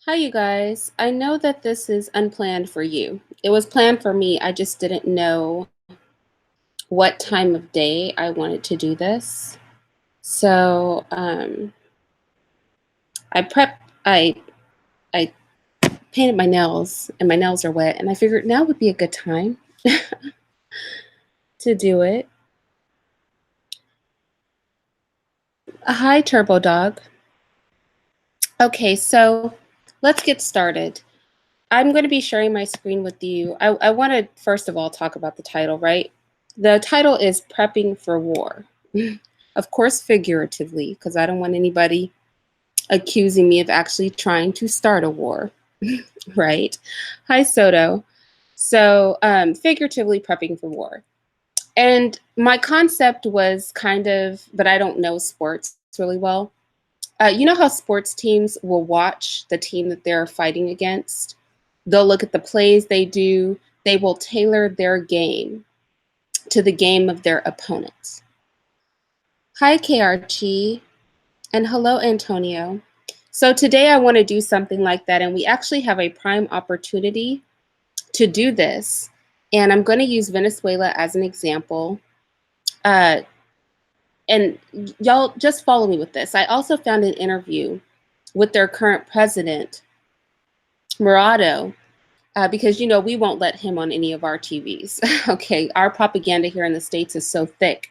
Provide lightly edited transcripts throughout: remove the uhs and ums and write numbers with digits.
Hi, you guys. I know that this is unplanned for you. It was planned for me. I just didn't know what time of day I wanted to do this. So I prepped. I painted my nails, and my nails are wet, and I figured now would be a good time to do it. Hi, Turbo Dog. Okay, so let's get started. I'm going to be sharing my screen with you. I want to first of all talk about the title, right? The title is Prepping for War. Of course, figuratively, because I don't want anybody accusing me of actually trying to start a war, right? Hi, Soto. So, figuratively prepping for war. And my concept was kind of, but I don't know sports really well. You know how sports teams will watch the team that they're fighting against? They'll look at the plays they do, they will tailor their game to the game of their opponents. Hi, KRG, and hello, Antonio. So today I want to do something like that, and we actually have a prime opportunity to do this. And I'm going to use Venezuela as an example. And y'all just follow me with this. I also found an interview with their current president, Murado, because, you know, we won't let him on any of our TVs. Okay, our propaganda here in the States is so thick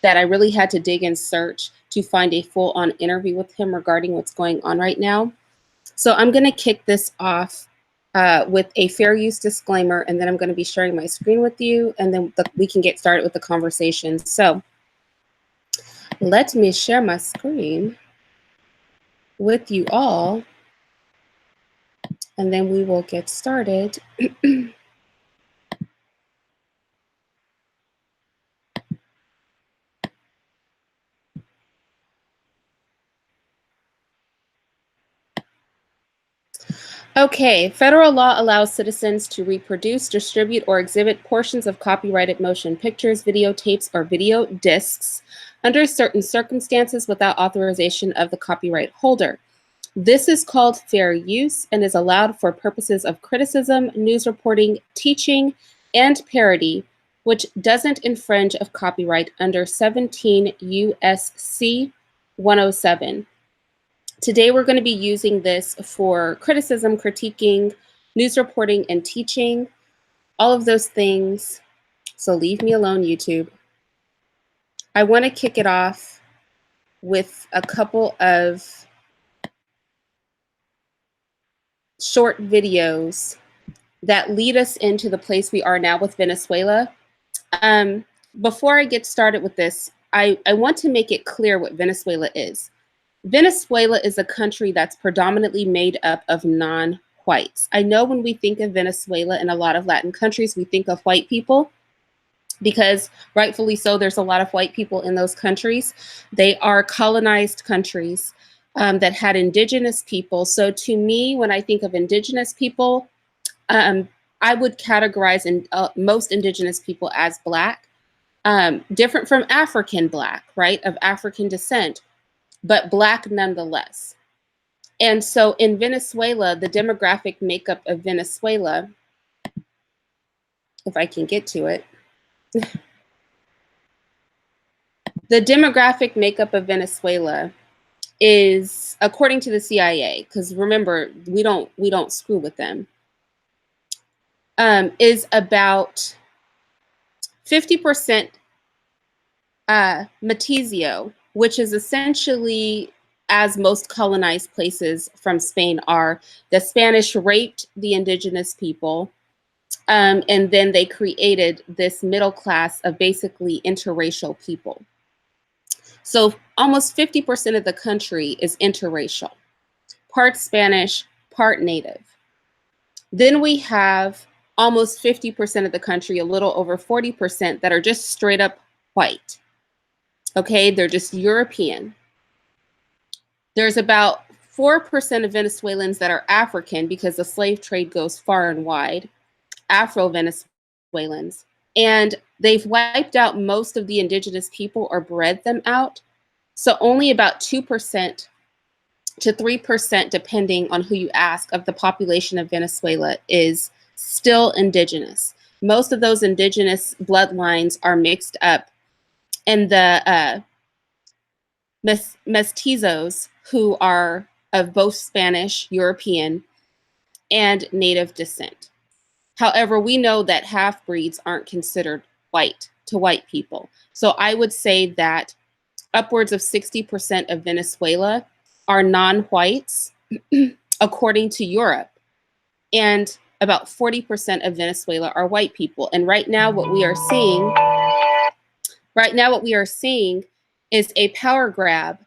that I really had to dig and search to find a full-on interview with him regarding what's going on right now. So I'm going to kick this off with a fair use disclaimer, and then I'm going to be sharing my screen with you, and then we can get started with the conversation. So let me share my screen with you all, and then we will get started. Okay, federal law allows citizens to reproduce, distribute, or exhibit portions of copyrighted motion pictures, videotapes, or video discs under certain circumstances without authorization of the copyright holder. This is called fair use and is allowed for purposes of criticism, news reporting, teaching, and parody, which doesn't infringe of copyright under 17 U.S.C. 107. Today, we're going to be using this for criticism, critiquing, news reporting, and teaching, all of those things. So leave me alone, YouTube. I want to kick it off with a couple of short videos that lead us into the place we are now with Venezuela. Before I get started with this, I want to make it clear what Venezuela is. Venezuela is a country that's predominantly made up of non-whites. I know when we think of Venezuela and a lot of Latin countries, we think of white people because rightfully so, there's a lot of white people in those countries. They are colonized countries that had indigenous people. So to me, when I think of indigenous people, I would categorize most indigenous people as Black, different from African Black, right, of African descent, but Black nonetheless. And so in Venezuela, the demographic makeup of Venezuela, if I can get to it, the demographic makeup of Venezuela is, according to the CIA, because remember, we don't screw with them, is about 50% Mestizo, which is essentially, as most colonized places from Spain are, the Spanish raped the indigenous people, and then they created this middle class of basically interracial people. So almost 50% of the country is interracial, part Spanish, part Native. Then we have almost 50% of the country, a little over 40%, that are just straight up white. Okay, they're just European. There's about 4% of Venezuelans that are African because the slave trade goes far and wide, Afro-Venezuelans. And they've wiped out most of the indigenous people or bred them out. So only about 2% to 3%, depending on who you ask, of the population of Venezuela is still indigenous. Most of those indigenous bloodlines are mixed up in the mestizos, who are of both Spanish, European, and native descent. However, we know that half-breeds aren't considered white to white people. So I would say that upwards of 60% of Venezuela are non-whites, according to Europe. And about 40% of Venezuela are white people. And right now what we are seeing is a power grab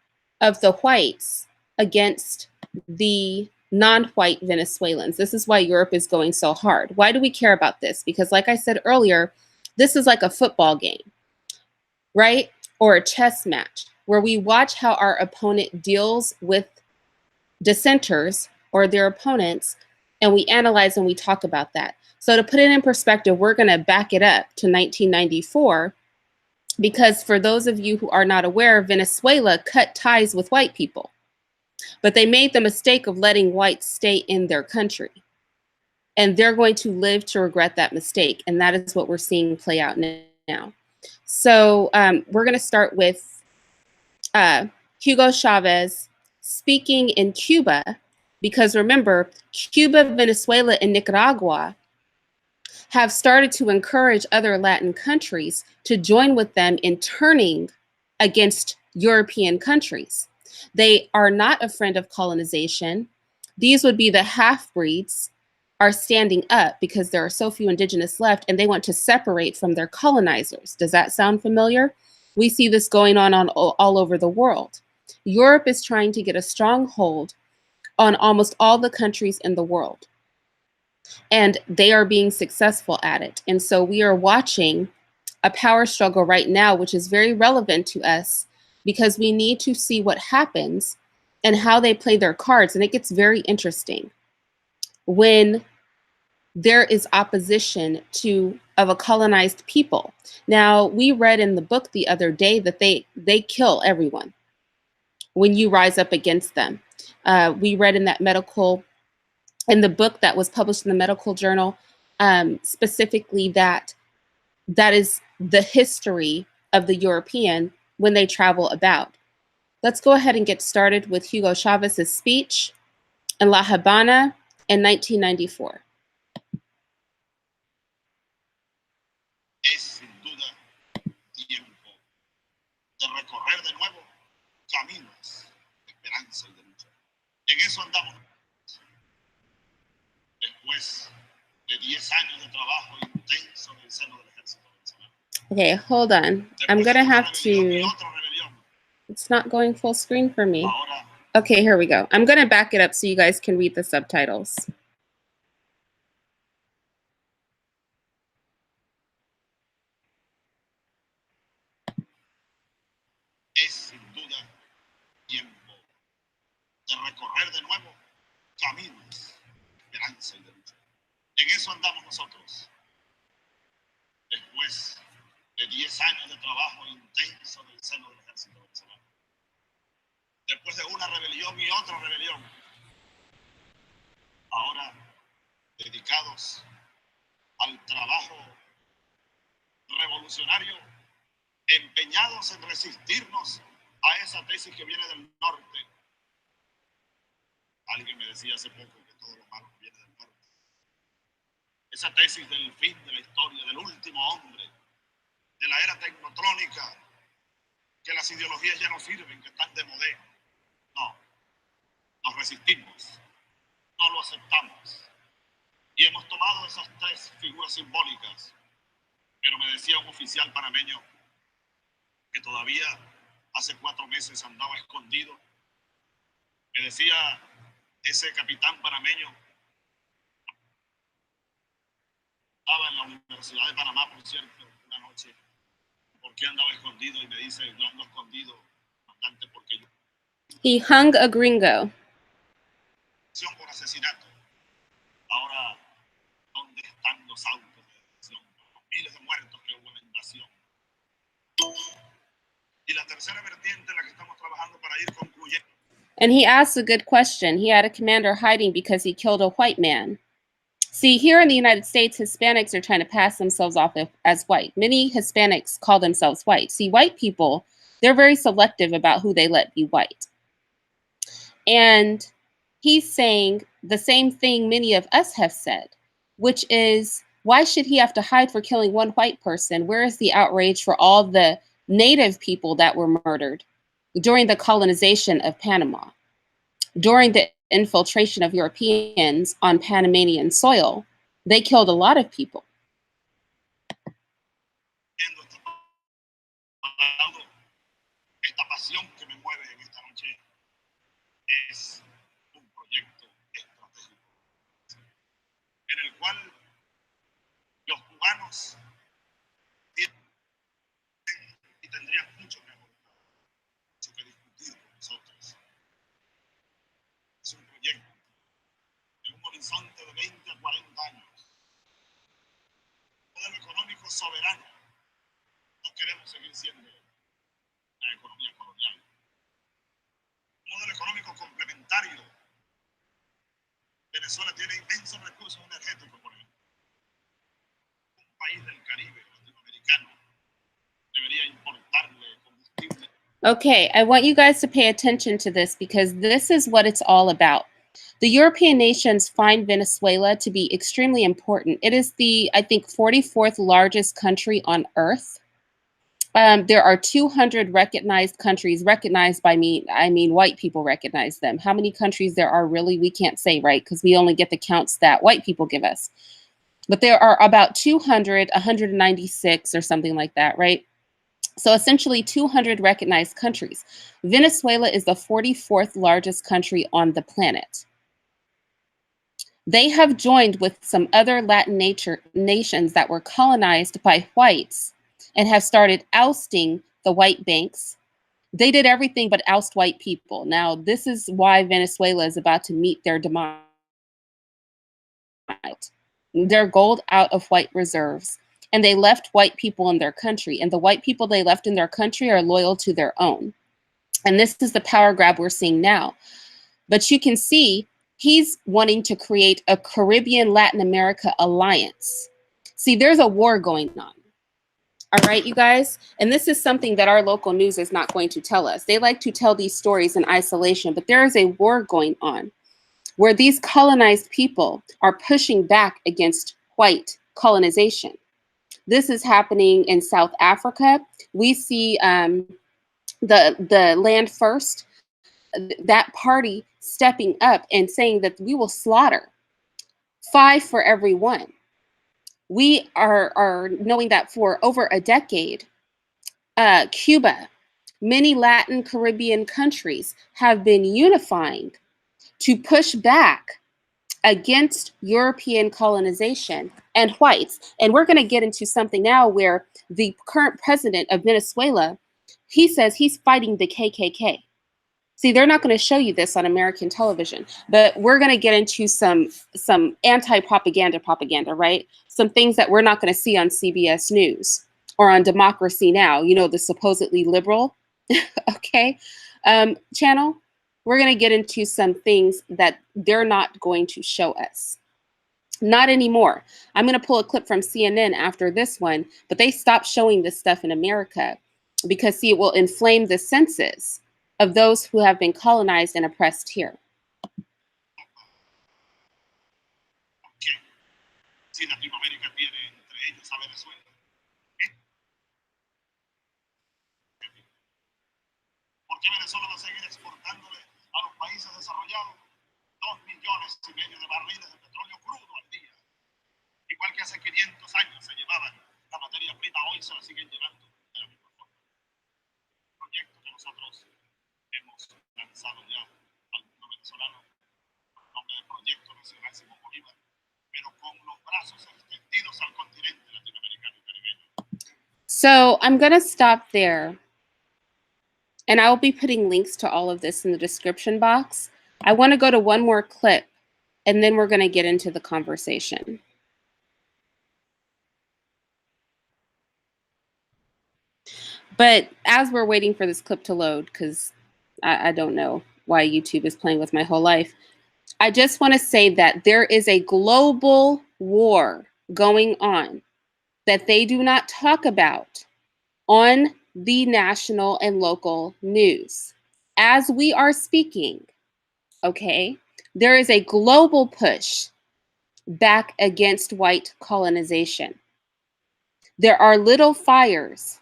of the whites against the non-white Venezuelans. This is why Europe is going so hard. Why do we care about this? Because like I said earlier, this is like a football game, right? Or a chess match where we watch how our opponent deals with dissenters or their opponents, and we analyze and we talk about that. So to put it in perspective, we're going to back it up to 1994, because for those of you who are not aware, Venezuela cut ties with white people, but they made the mistake of letting whites stay in their country. And they're going to live to regret that mistake. And that is what we're seeing play out now. So we're going to start with Hugo Chavez speaking in Cuba, because remember, Cuba, Venezuela, and Nicaragua have started to encourage other Latin countries to join with them in turning against European countries. They are not a friend of colonization. These would be the half-breeds are standing up because there are so few indigenous left, and they want to separate from their colonizers. Does that sound familiar? We see this going on all over the world. Europe is trying to get a stronghold on almost all the countries in the world, and they are being successful at it. And so we are watching a power struggle right now, which is very relevant to us because we need to see what happens and how they play their cards. And it gets very interesting when there is opposition of a colonized people. Now, we read in the book the other day that they kill everyone when you rise up against them. We read in the book that was published in the medical journal, specifically that is the history of the European when they travel about. Let's go ahead and get started with Hugo Chavez's speech in La Habana in 1994. Es sin duda tiempo de recorrer de nuevo caminos de esperanza y de lucha. En eso andamos. Después de 10 años de trabajo intenso en el seno del ejército venezolano. Okay, hold on. I'm gonna have to. It's not going full screen for me. Okay, here we go. I'm gonna back it up so you guys can read the subtitles. Es sin duda tiempo de recorrer de nuevo caminos de esperanza y de lucha. En eso andamos nosotros. Después de 10 años de trabajo intenso en el seno del ejército venezolano. Después de una rebelión y otra rebelión. Ahora dedicados al trabajo revolucionario, empeñados en resistirnos a esa tesis que viene del norte. Alguien me decía hace poco que todo lo malo viene del norte. Esa tesis del fin de la historia, del último hombre, de la era tecnotrónica, que las ideologías ya no sirven, que están de modé. No, nos resistimos, no lo aceptamos. Y hemos tomado esas tres figuras simbólicas. Pero me decía un oficial panameño que todavía hace 4 meses andaba escondido. Me decía ese capitán panameño, estaba en la Universidad de Panamá, por cierto, una noche. ¿Por qué andaba escondido? Y me dice, yo ando escondido, comandante, porque yo... He hung a gringo. Por asesinato. Ahora, ¿dónde están los autos de detención? Los miles de muertos que hubo en la invasión. Y la tercera vertiente en la que estamos trabajando para ir concluyendo. And he asked a good question. He had a commander hiding because he killed a white man. See, here in the United States, Hispanics are trying to pass themselves off as white. Many Hispanics call themselves white. See, white people, they're very selective about who they let be white. And he's saying the same thing many of us have said, which is, why should he have to hide for killing one white person? Where is the outrage for all the native people that were murdered during the colonization of Panama, during the infiltration of Europeans on Panamanian soil? They killed a lot of people. Esta pasión que me mueve en esta noche es un proyecto estratégico en el cual los cubanos tienen y tendrían mucho que aportar, mucho que discutir con nosotros. Es un proyecto en un horizonte de 20 a 40 años. Un modelo económico soberano. No queremos seguir siendo una economía colonial. Un modelo económico complementario. Venezuela tiene inmensos recursos energéticos, por ejemplo. Un país del Caribe latinoamericano debería importarle combustible. Okay, I want you guys to pay attention to this because this is what it's all about. The European nations find Venezuela to be extremely important. It is the, I think, 44th largest country on earth. There are 200 recognized countries. Recognized by me, I mean white people recognize them. How many countries there are really, we can't say, right? Because we only get the counts that white people give us. But there are about 200, 196 or something like that, right? So essentially 200 recognized countries. Venezuela is the 44th largest country on the planet. They have joined with some other Latin nations that were colonized by whites and have started ousting the white banks. They did everything but oust white people. Now, this is why Venezuela is about to meet their demise. Their gold out of white reserves. And they left white people in their country. And the white people they left in their country are loyal to their own. And this is the power grab we're seeing now. But you can see he's wanting to create a Caribbean Latin America alliance. See, there's a war going on. All right, you guys? And this is something that our local news is not going to tell us. They like to tell these stories in isolation, but there is a war going on where these colonized people are pushing back against white colonization. This is happening in South Africa. We see the Land First, that party stepping up and saying that we will slaughter 5 for every 1. We are knowing that for over a decade, Cuba, many Latin Caribbean countries have been unifying to push back against European colonization and whites. And we're going to get into something now where the current president of Venezuela, he says he's fighting the KKK. See, they're not going to show you this on American television, but we're going to get into some anti-propaganda, right? Some things that we're not going to see on CBS News or on Democracy Now, you know, the supposedly liberal, okay, channel. We're going to get into some things that they're not going to show us. Not anymore. I'm going to pull a clip from CNN after this one, but they stopped showing this stuff in America because, see, it will inflame the senses of those who have been colonized and oppressed here. Si Latinoamérica tiene entre ellos a Venezuela. ¿Por qué Venezuela va a seguir exportándole a los países desarrollados 2,5 millones de barriles de petróleo crudo al día? Igual que hace 500 años se llevaban la materia prima, hoy se la siguen llevando de la misma forma. Un proyecto que nosotros hemos lanzado ya al mundo venezolano con el nombre de Proyecto Nacional Simón Bolívar, pero con los brazos extendidos al continente latinoamericano y caribeño. So I'm going to stop there. And I will be putting links to all of this in the description box. I want to go to one more clip, and then we're going to get into the conversation. But as we're waiting for this clip to load, because I don't know why YouTube is playing with my whole life. I just want to say that there is a global war going on that they do not talk about on the national and local news. As we are speaking, okay, there is a global push back against white colonization. There are little fires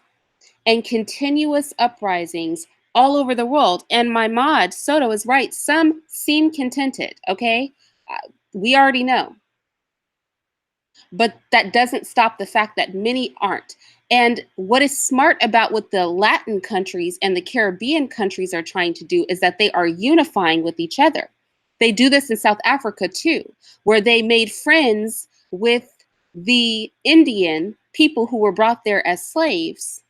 and continuous uprisings all over the world. And my mod, Soto, is right. Some seem contented, okay? We already know. But that doesn't stop the fact that many aren't. And what is smart about what the Latin countries and the Caribbean countries are trying to do is that they are unifying with each other. They do this in South Africa too, where they made friends with the Indian people who were brought there as slaves,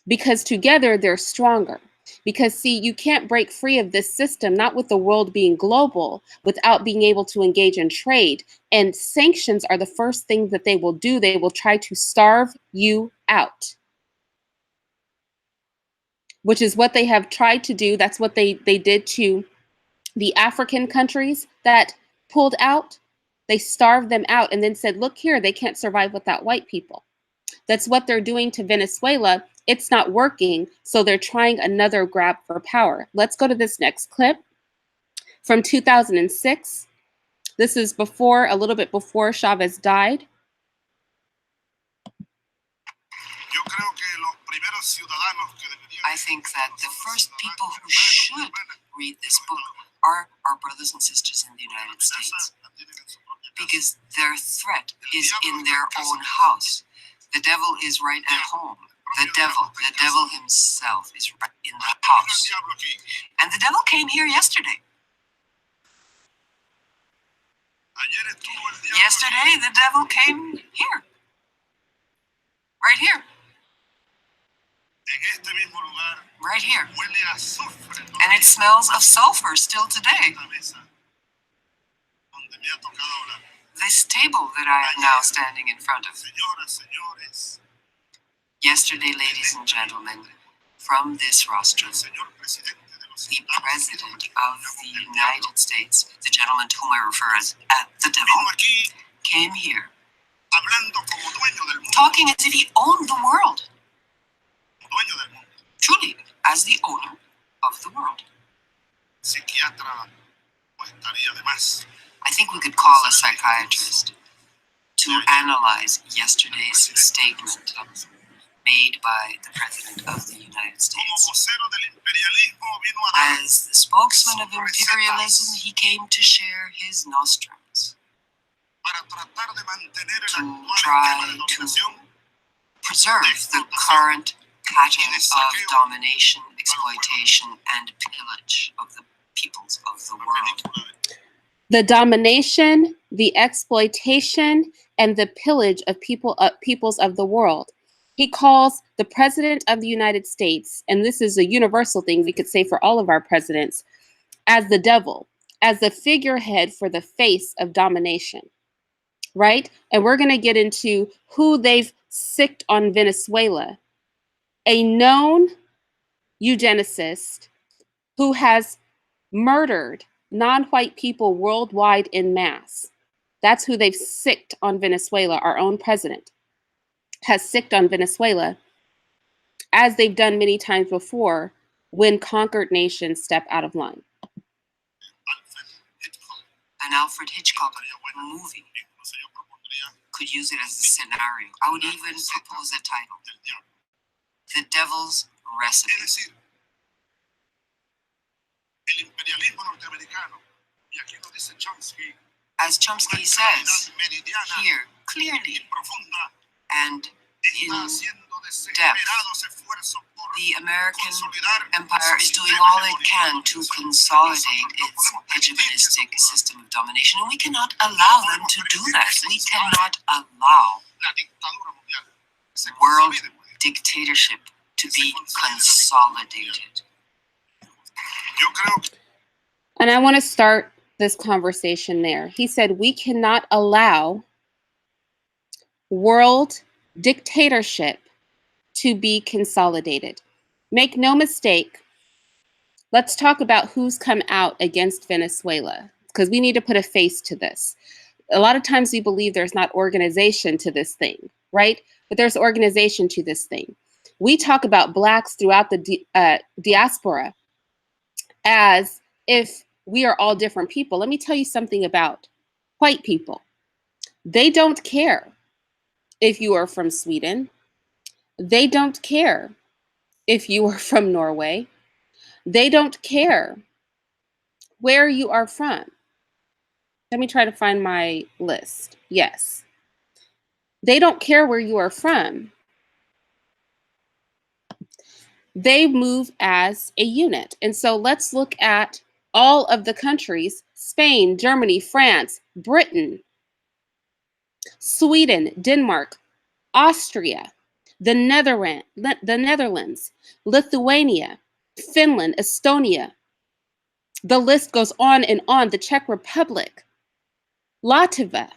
because together they're stronger. Because see, you can't break free of this system, not with the world being global, without being able to engage in trade. And sanctions are the first thing that they will do. They will try to starve you out, which is what they have tried to do. That's what they did to the African countries that pulled out. They starved them out and then said, look here, they can't survive without white people. That's what they're doing to Venezuela. It's not working, so they're trying another grab for power. Let's go to this next clip from 2006. This is before, a little bit before Chavez died. I think that the first people who should read this book are our brothers and sisters in the United States, because their threat is in their own house. The devil is right at home. The devil himself is right in the house. And the devil came here yesterday. Yesterday, the devil came here. Right here. Right here. And it smells of sulfur still today. This table that I am now standing in front of. Yesterday, ladies and gentlemen, from this rostrum, the President of the United States, the gentleman to whom I refer as the devil, came here talking as if he owned the world. Truly, as the owner of the world. I think we could call a psychiatrist to analyze yesterday's statement made by the President of the United States. As the spokesman of imperialism, he came to share his nostrums to try to preserve the current pattern of domination, exploitation, and pillage of the peoples of the world. The domination, the exploitation, and the pillage of peoples of the world. He calls the President of the United States, and this is a universal thing we could say for all of our presidents, as the devil, as the figurehead for the face of domination, right? And we're going to get into who they've sicked on Venezuela. A known eugenicist who has murdered non-white people worldwide in mass. That's who they've sicked on Venezuela. Our own president has sicked on Venezuela, as they've done many times before when conquered nations step out of line. An Alfred Hitchcock movie could use it as a scenario. I would even propose a title: The Devil's Recipe. As Chomsky says here, clearly and in depth, the American empire is doing all it can to consolidate its hegemonistic system of domination, and we cannot allow them to do that. We cannot allow world dictatorship to be consolidated. And I want to start this conversation there. He said, we cannot allow world dictatorship to be consolidated. Make no mistake, Let's talk about who's come out against Venezuela, because we need to put a face to this. A lot of times we believe there's not organization to this thing, right? But there's organization to this thing. We talk about Blacks throughout the diaspora as if we are all different people. Let me tell you something about white people. They don't care if you are from Sweden. They don't care if you are from Norway. They don't care where you are from. Let me try to find my list. Yes. They don't care where you are from. They move as a unit. And so let's look at all of the countries: Spain, Germany, France, Britain, Sweden, Denmark, Austria, the Netherlands, Lithuania, Finland, Estonia. The list goes on and on. The Czech Republic, Latvia,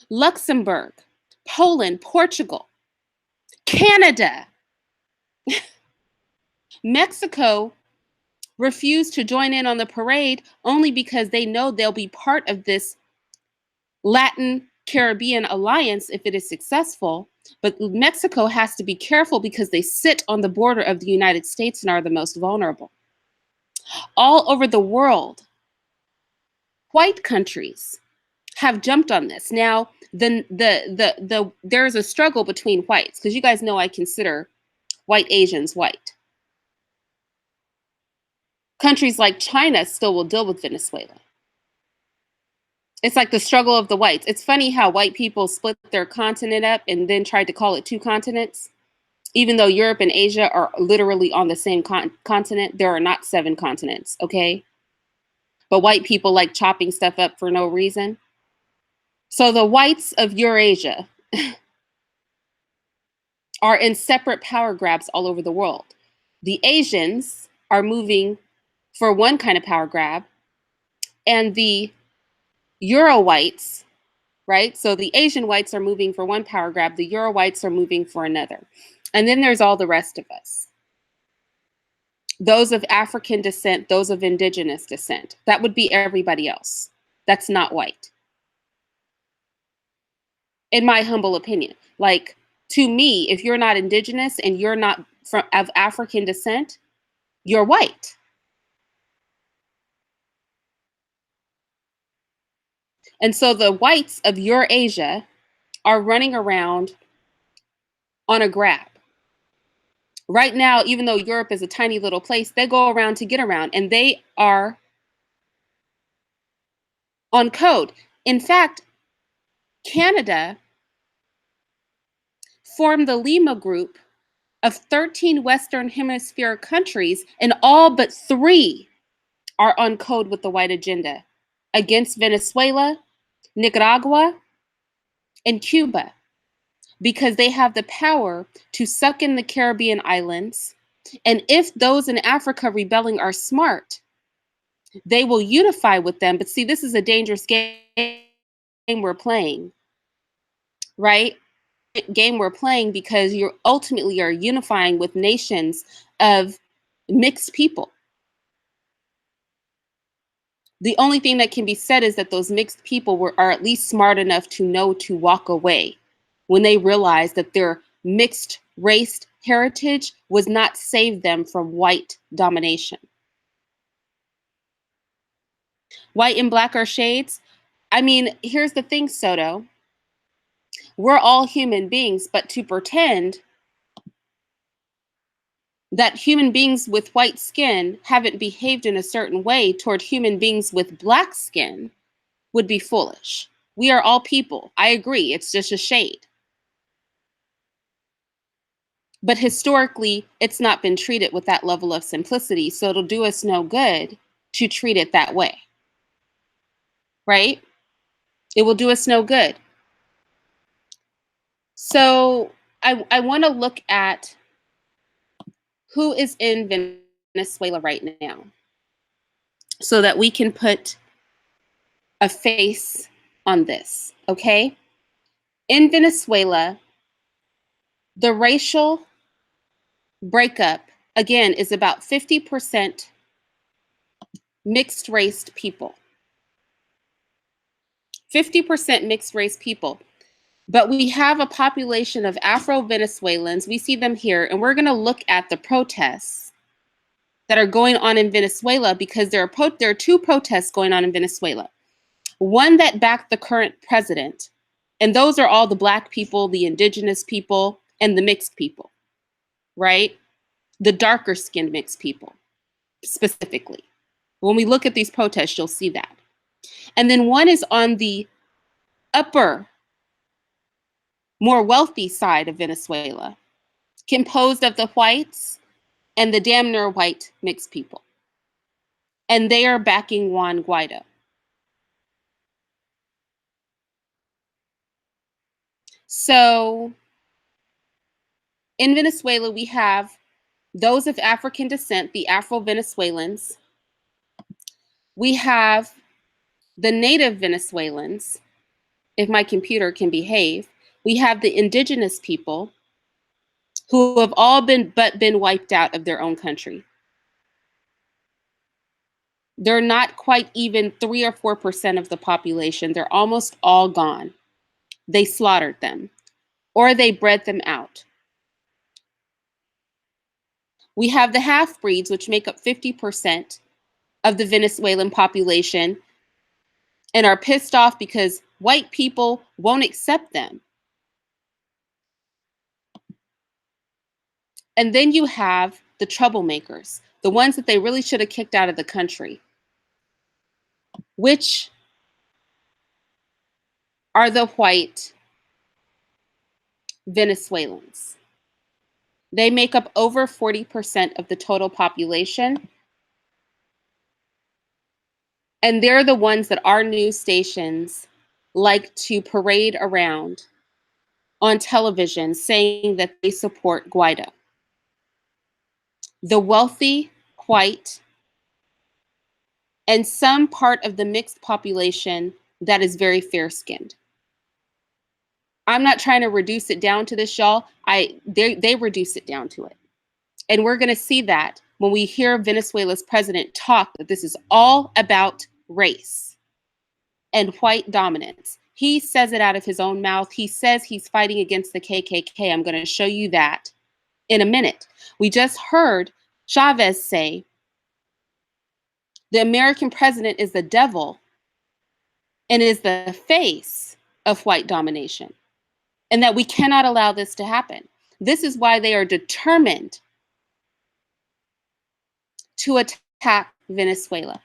Luxembourg, Poland, Portugal, Canada. Mexico refused to join in on the parade only because they know they'll be part of this Latin Caribbean alliance if it is successful. But Mexico has to be careful because they sit on the border of the United States and are the most vulnerable. All over the world, white countries have jumped on this. Now, there's a struggle between whites, because you guys know I consider white Asians white. Countries like China still will deal with Venezuela. It's like the struggle of the whites. It's funny how white people split their continent up and then tried to call it 2 continents. Even though Europe and Asia are literally on the same continent, there are not 7 continents, okay? But white people like chopping stuff up for no reason. So the whites of Eurasia are in separate power grabs all over the world. The Asians are moving for one kind of power grab, and the Euro whites, right? So the Asian whites are moving for one power grab, the Euro whites are moving for another. And then there's all the rest of us. Those of African descent, those of indigenous descent. That would be everybody else. That's not white. In my humble opinion. Like, to me, if you're not indigenous and you're not of African descent, you're white. And so the whites of Eurasia are running around on a grab. Right now, even though Europe is a tiny little place, they go around to get around, and they are on code. In fact, Canada formed the Lima Group of 13 Western Hemisphere countries, and all but 3 are on code with the white agenda against Venezuela, Nicaragua, and Cuba, because they have the power to suck in the Caribbean islands. And if those in Africa rebelling are smart, they will unify with them. But see, this is a dangerous game we're playing, right? Game we're playing, because you ultimately are unifying with nations of mixed people. The only thing that can be said is that those mixed people are at least smart enough to know to walk away when they realize that their mixed race heritage was not save them from white domination. White and black are shades. I mean, here's the thing, Soto. We're all human beings, but to pretend that human beings with white skin haven't behaved in a certain way toward human beings with black skin would be foolish. We are all people. I agree. It's just a shade. But historically, it's not been treated with that level of simplicity, so it'll do us no good to treat it that way. Right? It will do us no good. So I want to look at who is in Venezuela right now so that we can put a face on this, okay? In Venezuela, the racial breakup, again, is about 50% mixed race people. 50% mixed race people. But we have a population of Afro-Venezuelans. We see them here, and we're going to look at the protests that are going on in Venezuela, because there are two protests going on in Venezuela. One that backed the current president, and those are all the Black people, the indigenous people, and the mixed people, right? The darker skinned mixed people, specifically. When we look at these protests, you'll see that. And then one is on the upper, more wealthy side of Venezuela, composed of the whites and the damn near white mixed people. And they are backing Juan Guaido. So in Venezuela, we have those of African descent, the Afro-Venezuelans. We have the native Venezuelans, if my computer can behave. We have the indigenous people who have all been wiped out of their own country. They're not quite even 3 or 4% of the population. They're almost all gone. They slaughtered them, or they bred them out. We have the half-breeds, which make up 50% of the Venezuelan population, and are pissed off because white people won't accept them. And then you have the troublemakers, the ones that they really should have kicked out of the country, which are the white Venezuelans. They make up over 40% of the total population. And they're the ones that our news stations like to parade around on television saying that they support Guaido. The wealthy, white, and some part of the mixed population that is very fair-skinned. I'm not trying to reduce it down to this, y'all. They reduce it down to it. And we're going to see that when we hear Venezuela's president talk that this is all about race and white dominance. He says it out of his own mouth. He says he's fighting against the KKK. I'm going to show you that in a minute. We just heard Chavez say the American president is the devil and is the face of white domination, and that we cannot allow this to happen. This is why they are determined to attack Venezuela.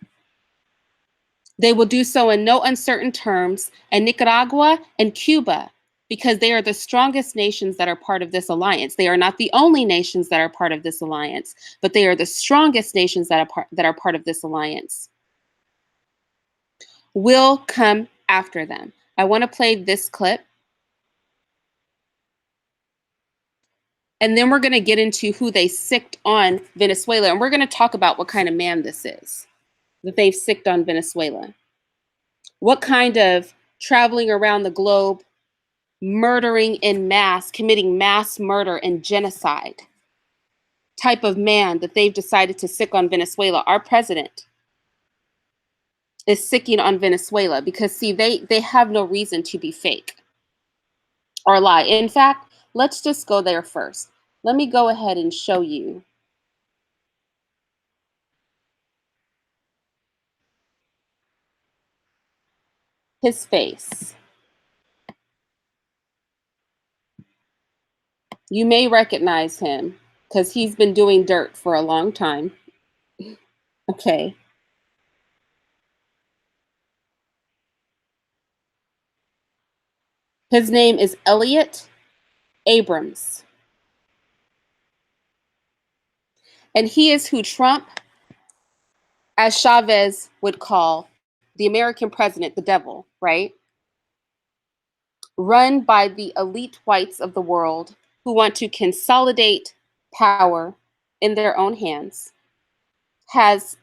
They will do so in no uncertain terms, and Nicaragua and Cuba, because they are the strongest nations that are part of this alliance. They are not the only nations that are part of this alliance, but they are the strongest nations that are part of this alliance, will come after them. I want to play this clip. And then we're going to get into who they sicked on Venezuela. And we're going to talk about what kind of man this is that they've sicked on Venezuela. What kind of traveling around the globe, murdering in mass, committing mass murder and genocide type of man that they've decided to sick on Venezuela. Our president is sicking on Venezuela because, see, they have no reason to be fake or lie. In fact, let's just go there first. Let me go ahead and show you his face. You may recognize him because he's been doing dirt for a long time. Okay. His name is Elliott Abrams. And he is who Trump, as Chavez would call the American president, the devil, right? Run by the elite whites of the world who want to consolidate power in their own hands, has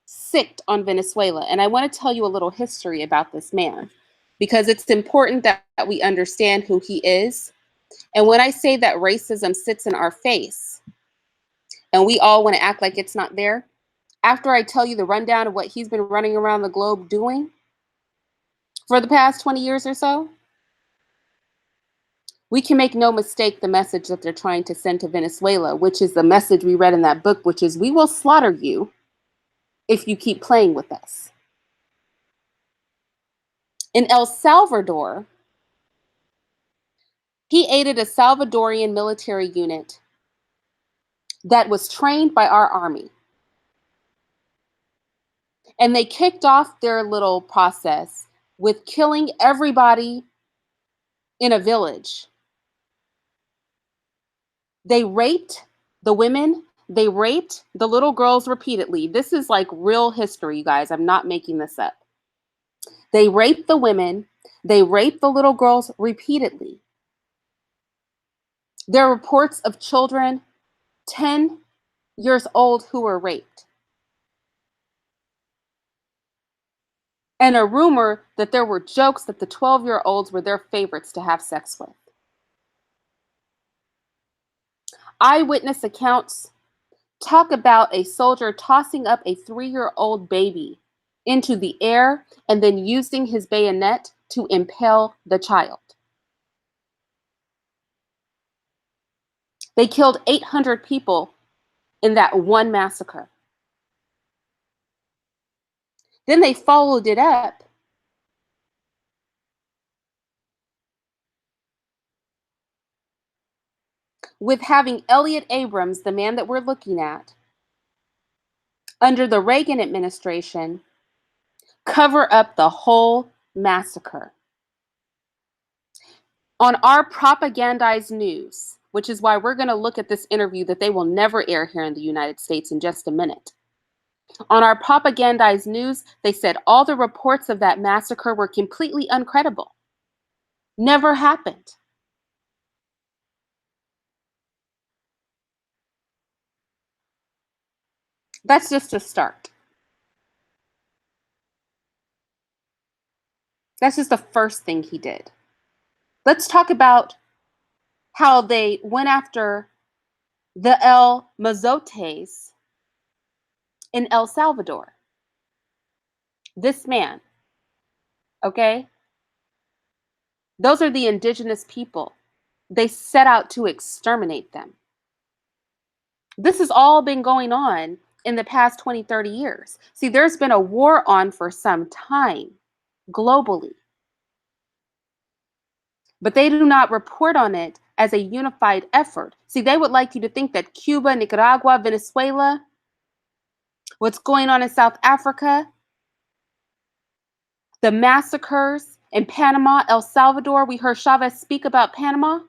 sicked on Venezuela. And I want to tell you a little history about this man, because it's important that we understand who he is. And when I say that racism sits in our face and we all want to act like it's not there, after I tell you the rundown of what he's been running around the globe doing for the past 20 years or so, we can make no mistake the message that they're trying to send to Venezuela, which is the message we read in that book, which is we will slaughter you if you keep playing with us. In El Salvador, he aided a Salvadorian military unit that was trained by our army. And they kicked off their little process with killing everybody in a village. They raped the women. They raped the little girls repeatedly. This is like real history, you guys. I'm not making this up. They raped the women. They raped the little girls repeatedly. There are reports of children 10 years old who were raped. And a rumor that there were jokes that the 12-year-olds were their favorites to have sex with. Eyewitness accounts talk about a soldier tossing up a 3-year-old baby into the air and then using his bayonet to impale the child. They killed 800 people in that one massacre. Then they followed it up with having Elliott Abrams, the man that we're looking at, under the Reagan administration, cover up the whole massacre. On our propagandized news, which is why we're going to look at this interview that they will never air here in the United States in just a minute. On our propagandized news, they said all the reports of that massacre were completely uncredible. Never happened. That's just a start. That's just the first thing he did. Let's talk about how they went after the El Mazotes in El Salvador. This man, okay? Those are the indigenous people. They set out to exterminate them. This has all been going on in the past 20, 30 years. See, there's been a war on for some time globally. But they do not report on it as a unified effort. See, they would like you to think that Cuba, Nicaragua, Venezuela, what's going on in South Africa, the massacres in Panama, El Salvador. We heard Chavez speak about Panama,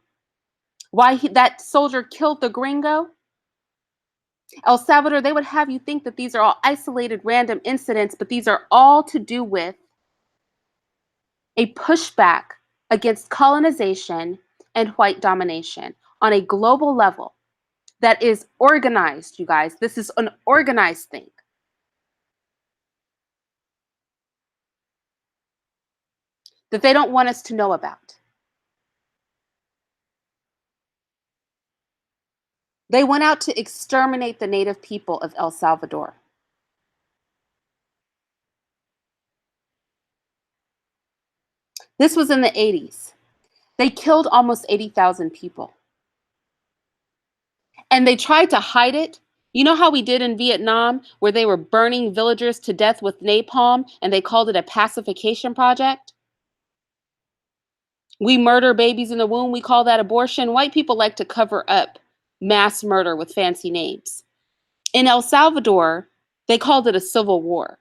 why that soldier killed the gringo. El Salvador, they would have you think that these are all isolated random incidents, but these are all to do with a pushback against colonization and white domination on a global level that is organized, you guys. This is an organized thing. That they don't want us to know about. They went out to exterminate the native people of El Salvador. This was in the 80s. They killed almost 80,000 people. And they tried to hide it. You know how we did in Vietnam, where they were burning villagers to death with napalm and they called it a pacification project? We murder babies in the womb, we call that abortion. White people like to cover up mass murder with fancy names. In El Salvador, they called it a civil war,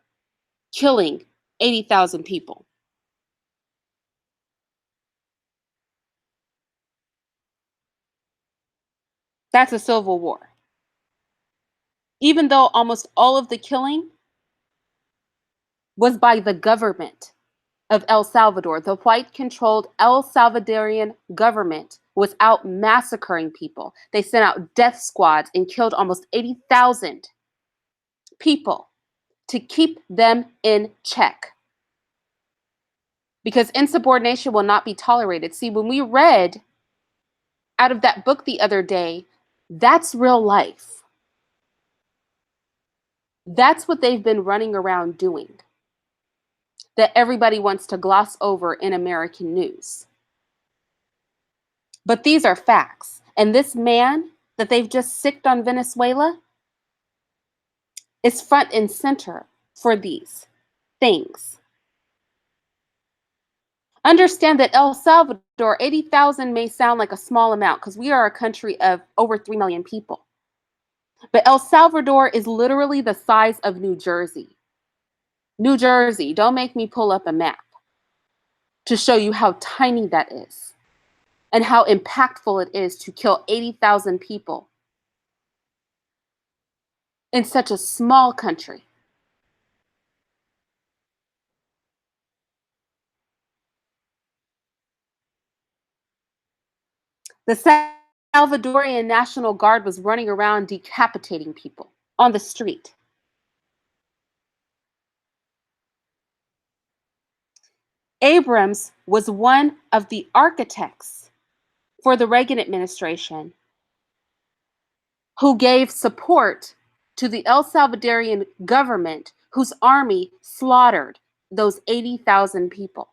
killing 80,000 people. That's a civil war. Even though almost all of the killing was by the government of El Salvador, the white-controlled El Salvadorian government was out massacring people. They sent out death squads and killed almost 80,000 people to keep them in check. Because insubordination will not be tolerated. See, when we read out of that book the other day, that's real life. That's what they've been running around doing, that everybody wants to gloss over in American news. But these are facts. And this man that they've just sicked on Venezuela is front and center for these things. Understand that El Salvador, 80,000 may sound like a small amount because we are a country of over 3 million people. But El Salvador is literally the size of New Jersey. New Jersey, don't make me pull up a map to show you how tiny that is and how impactful it is to kill 80,000 people in such a small country. The Salvadorian National Guard was running around decapitating people on the street. Abrams was one of the architects for the Reagan administration who gave support to the El Salvadorian government whose army slaughtered those 80,000 people.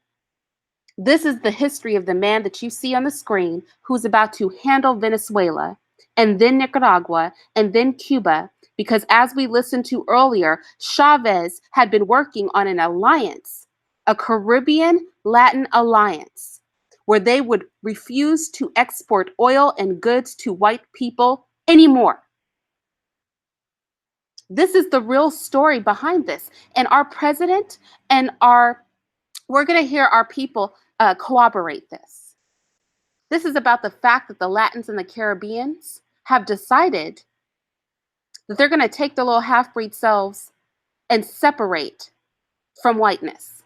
This is the history of the man that you see on the screen who's about to handle Venezuela and then Nicaragua and then Cuba, because as we listened to earlier, Chavez had been working on an alliance, a Caribbean Latin alliance, where they would refuse to export oil and goods to white people anymore. This is the real story behind this. And our president and we're going to hear our people corroborate this. This is about the fact that the Latins and the Caribbeans have decided that they're going to take their little half-breed selves and separate from whiteness.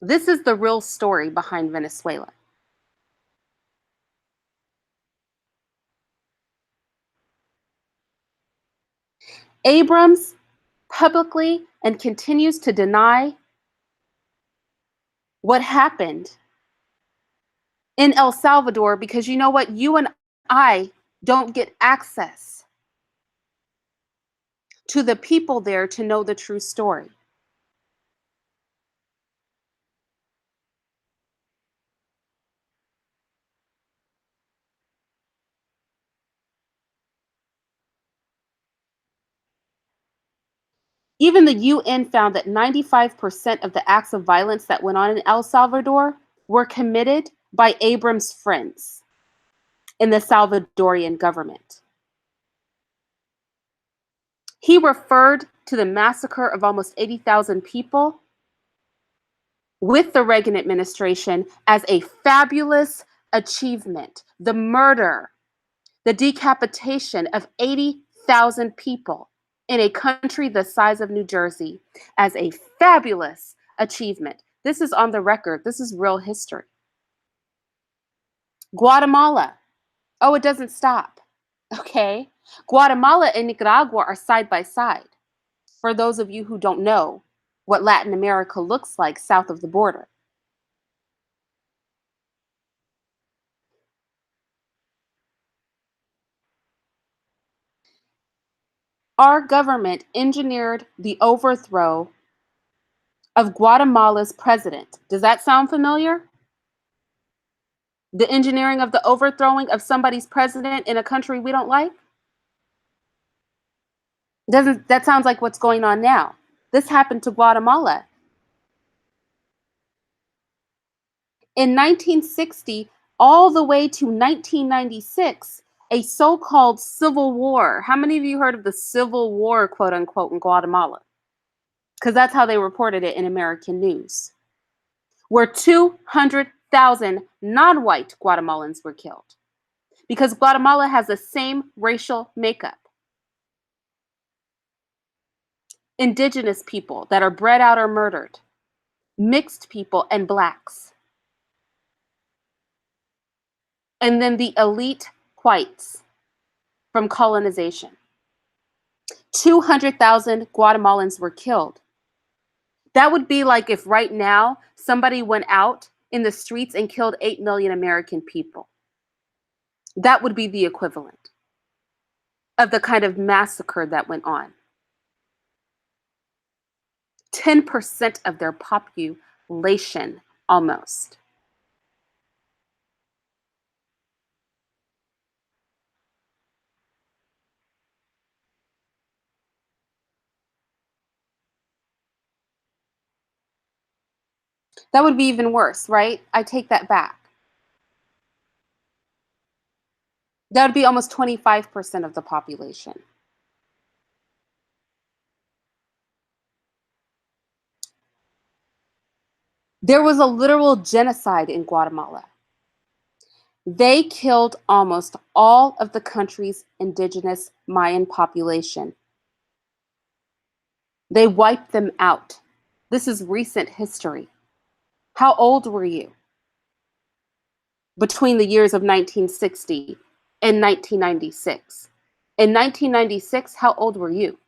This is the real story behind Venezuela. Abrams publicly and continues to deny what happened in El Salvador because you know what? You and I don't get access to the people there to know the true story. Even the UN found that 95% of the acts of violence that went on in El Salvador were committed by Abrams' friends in the Salvadorian government. He referred to the massacre of almost 80,000 people with the Reagan administration as a fabulous achievement. The murder, the decapitation of 80,000 people in a country the size of New Jersey as a fabulous achievement. This is on the record. This is real history. Guatemala. Oh, it doesn't stop. Okay. Guatemala and Nicaragua are side by side. For those of you who don't know what Latin America looks like south of the border. Our government engineered the overthrow of Guatemala's president. Does that sound familiar? The engineering of the overthrowing of somebody's president in a country we don't like? That sounds like what's going on now. This happened to Guatemala. In 1960, all the way to 1996, a so-called civil war. How many of you heard of the civil war, quote unquote, in Guatemala? Because that's how they reported it in American news. Where 200,000 non-white Guatemalans were killed. Because Guatemala has the same racial makeup. Indigenous people that are bred out or murdered. Mixed people and blacks. And then the elite whites from colonization. 200,000 Guatemalans were killed. That would be like if right now somebody went out in the streets and killed 8 million American people. That would be the equivalent. of the kind of massacre that went on. 10% of their population, almost. That would be even worse, right? I take that back. That would be almost 25% of the population. There was a literal genocide in Guatemala. They killed almost all of the country's indigenous Mayan population. They wiped them out. This is recent history. How old were you between the years of 1960 and 1996? In 1996, how old were you?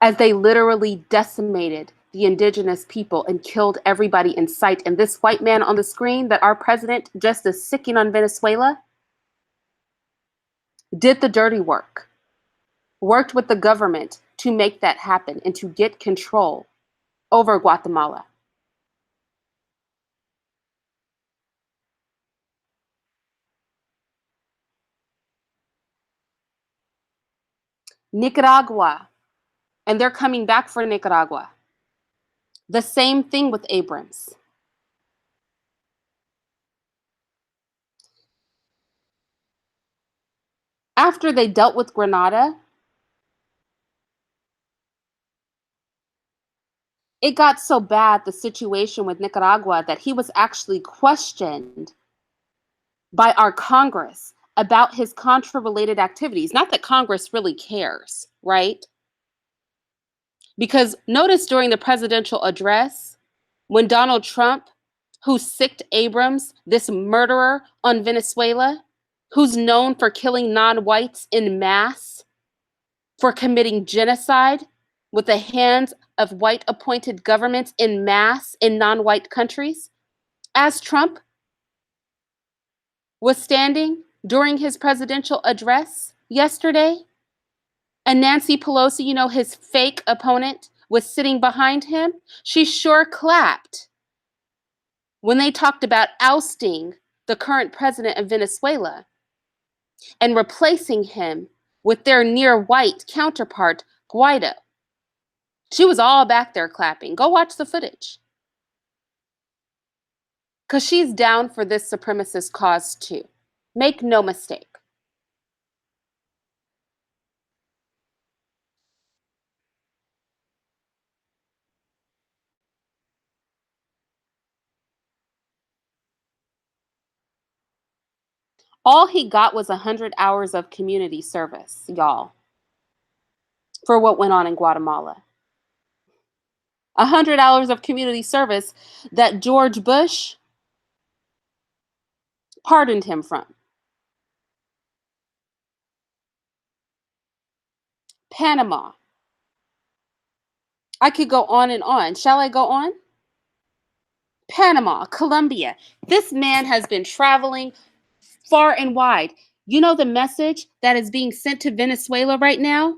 As they literally decimated the indigenous people and killed everybody in sight. And this white man on the screen that our president just is sicking on Venezuela did the dirty work, worked with the government to make that happen and to get control over Guatemala. Nicaragua, and they're coming back for Nicaragua. The same thing with Abrams. After they dealt with Grenada, it got so bad, the situation with Nicaragua, that he was actually questioned by our Congress about his Contra-related activities. Not that Congress really cares, right? Because notice during the presidential address, when Donald Trump, who sicked Abrams, this murderer on Venezuela, who's known for killing non-whites in mass, for committing genocide with the hands of white appointed governments in mass in non-white countries, as Trump was standing during his presidential address yesterday, and Nancy Pelosi, you know, his fake opponent, was sitting behind him, she sure clapped when they talked about ousting the current president of Venezuela and replacing him with their near white counterpart, Guaido. She was all back there clapping. Go watch the footage. Because she's down for this supremacist cause too. Make no mistake. All he got was 100 hours of community service, y'all, for what went on in Guatemala. 100 hours of community service that George Bush pardoned him from. Panama. I could go on and on. Shall I go on? Panama, Colombia. This man has been traveling far and wide. You know the message that is being sent to Venezuela right now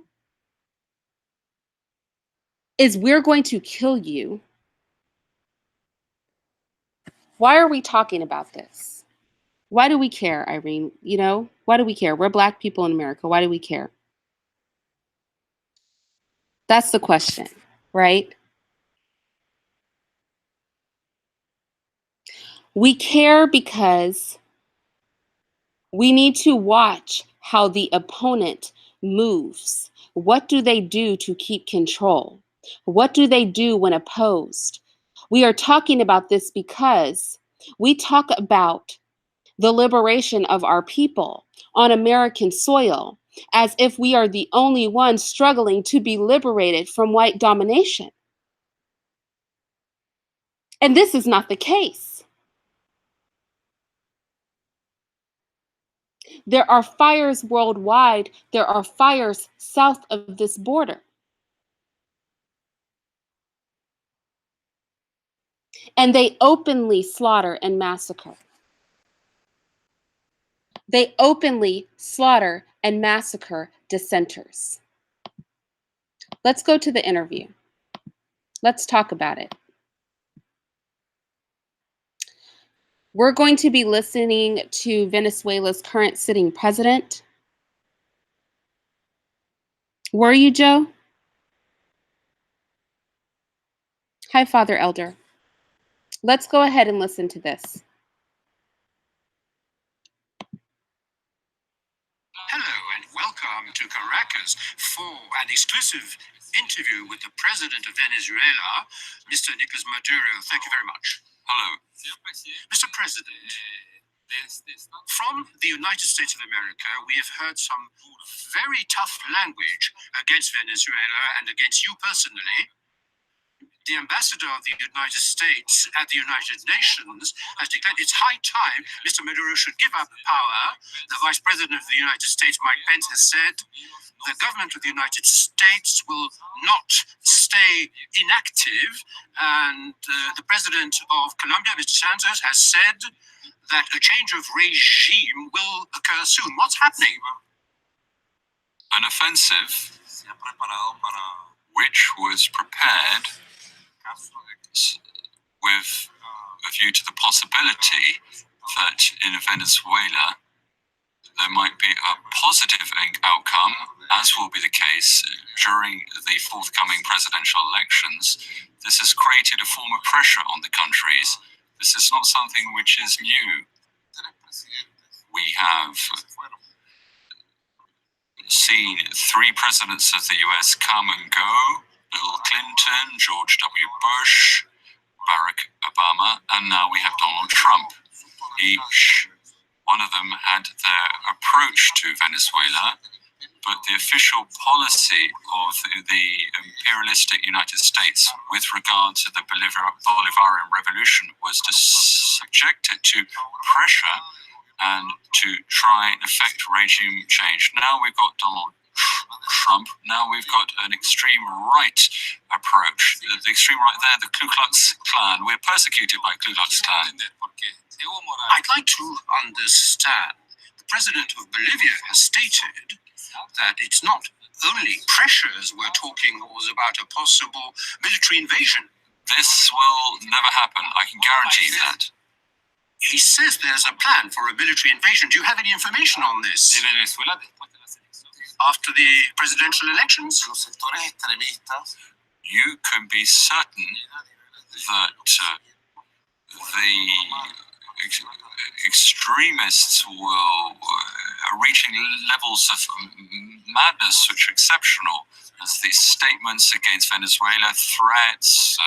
is we're going to kill you. Why are we talking about this? Why do we care, Irene? You know, why do we care? We're Black people in America. Why do we care? That's the question, right? We care because we need to watch how the opponent moves. What do they do to keep control? What do they do when opposed? We are talking about this because we talk about the liberation of our people on American soil as if we are the only ones struggling to be liberated from white domination. And this is not the case. There are fires worldwide. There are fires south of this border. And they openly slaughter and massacre. They openly slaughter and massacre dissenters. Let's go to the interview. Let's talk about it. We're going to be listening to Venezuela's current sitting president. Were you, Joe? Hi, Father Elder. Let's go ahead and listen to this. Hello and welcome to Caracas for an exclusive interview with the President of Venezuela, Mr. Nicolas Maduro. Thank you very much. Hello. Mr. President, from the United States of America, we have heard some very tough language against Venezuela and against you personally. The ambassador of the United States at the United Nations has declared it's high time Mr. Maduro should give up power. The Vice President of the United States, Mike Pence, has said the government of the United States will not stay inactive. And the President of Colombia, Mr. Santos, has said that a change of regime will occur soon. What's happening? An offensive which was prepared with a view to the possibility that in Venezuela there might be a positive outcome, as will be the case during the forthcoming presidential elections. This has created a form of pressure on the countries. This is not something which is new. We have seen 3 presidents of the US come and go: Bill Clinton, George W. Bush, Barack Obama, and now we have Donald Trump. Each one of them had their approach to Venezuela, but the official policy of the imperialistic United States with regard to the Bolivarian Revolution was to subject it to pressure and to try and effect regime change. Now we've got Donald Trump. Now we've got an extreme right approach. The extreme right there, the Ku Klux Klan. We're persecuted by Ku Klux Klan. I'd like to understand. The president of Bolivia has stated that it's not only pressures we're talking was about a possible military invasion. This will never happen. I can guarantee that. He says there's a plan for a military invasion. Do you have any information on this? After the presidential elections? You can be certain that the extremists are reaching levels of madness which are exceptional. As these statements against Venezuela, threats,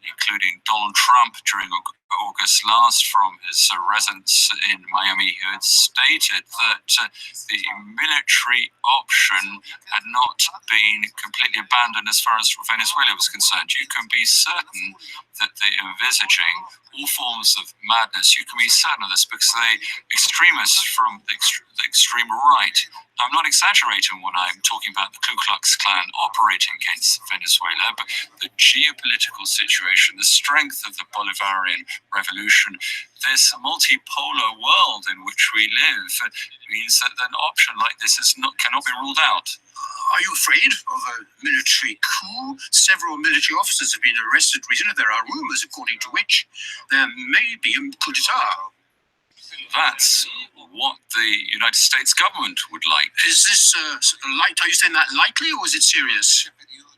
including Donald Trump during August last from his residence in Miami, who had stated that the military option had not been completely abandoned as far as Venezuela was concerned. You can be certain that they're envisaging all forms of madness. You can be certain of this because they extremists from the extreme right. I'm not exaggerating when I'm talking about the Ku Klux Klan operating against Venezuela, but the geopolitical situation, the strength of the Bolivarian Revolution, this multipolar world in which we live means that an option like this cannot be ruled out. Are you afraid of a military coup? Several military officers have been arrested recently. There are rumors according to which there may be a coup d'etat. That's what the United States government would like. Is this light? Are you saying that lightly, or is it serious?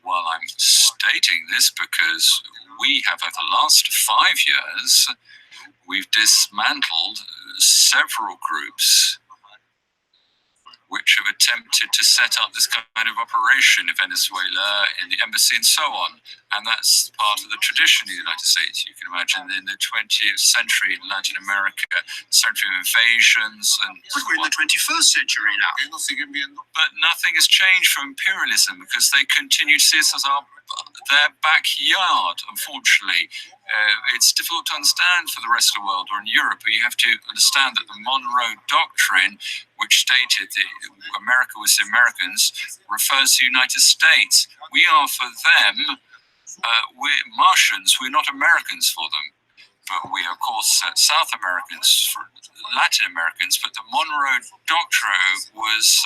Well, I'm stating this because we have, over the last 5 years, we've dismantled several groups which have attempted to set up this kind of operation in Venezuela, in the embassy and so on. And that's part of the tradition of the United States. You can imagine in the 20th century in Latin America, century of invasions and so on. We're in the 21st century now. But nothing has changed from imperialism because they continue to see us as their backyard, unfortunately. It's difficult to understand for the rest of the world or in Europe, but you have to understand that the Monroe Doctrine, which stated that America was the Americans, refers to the United States. We are for them, we're Martians, we're not Americans for them. but we, of course, South Americans, Latin Americans, but the Monroe Doctrine was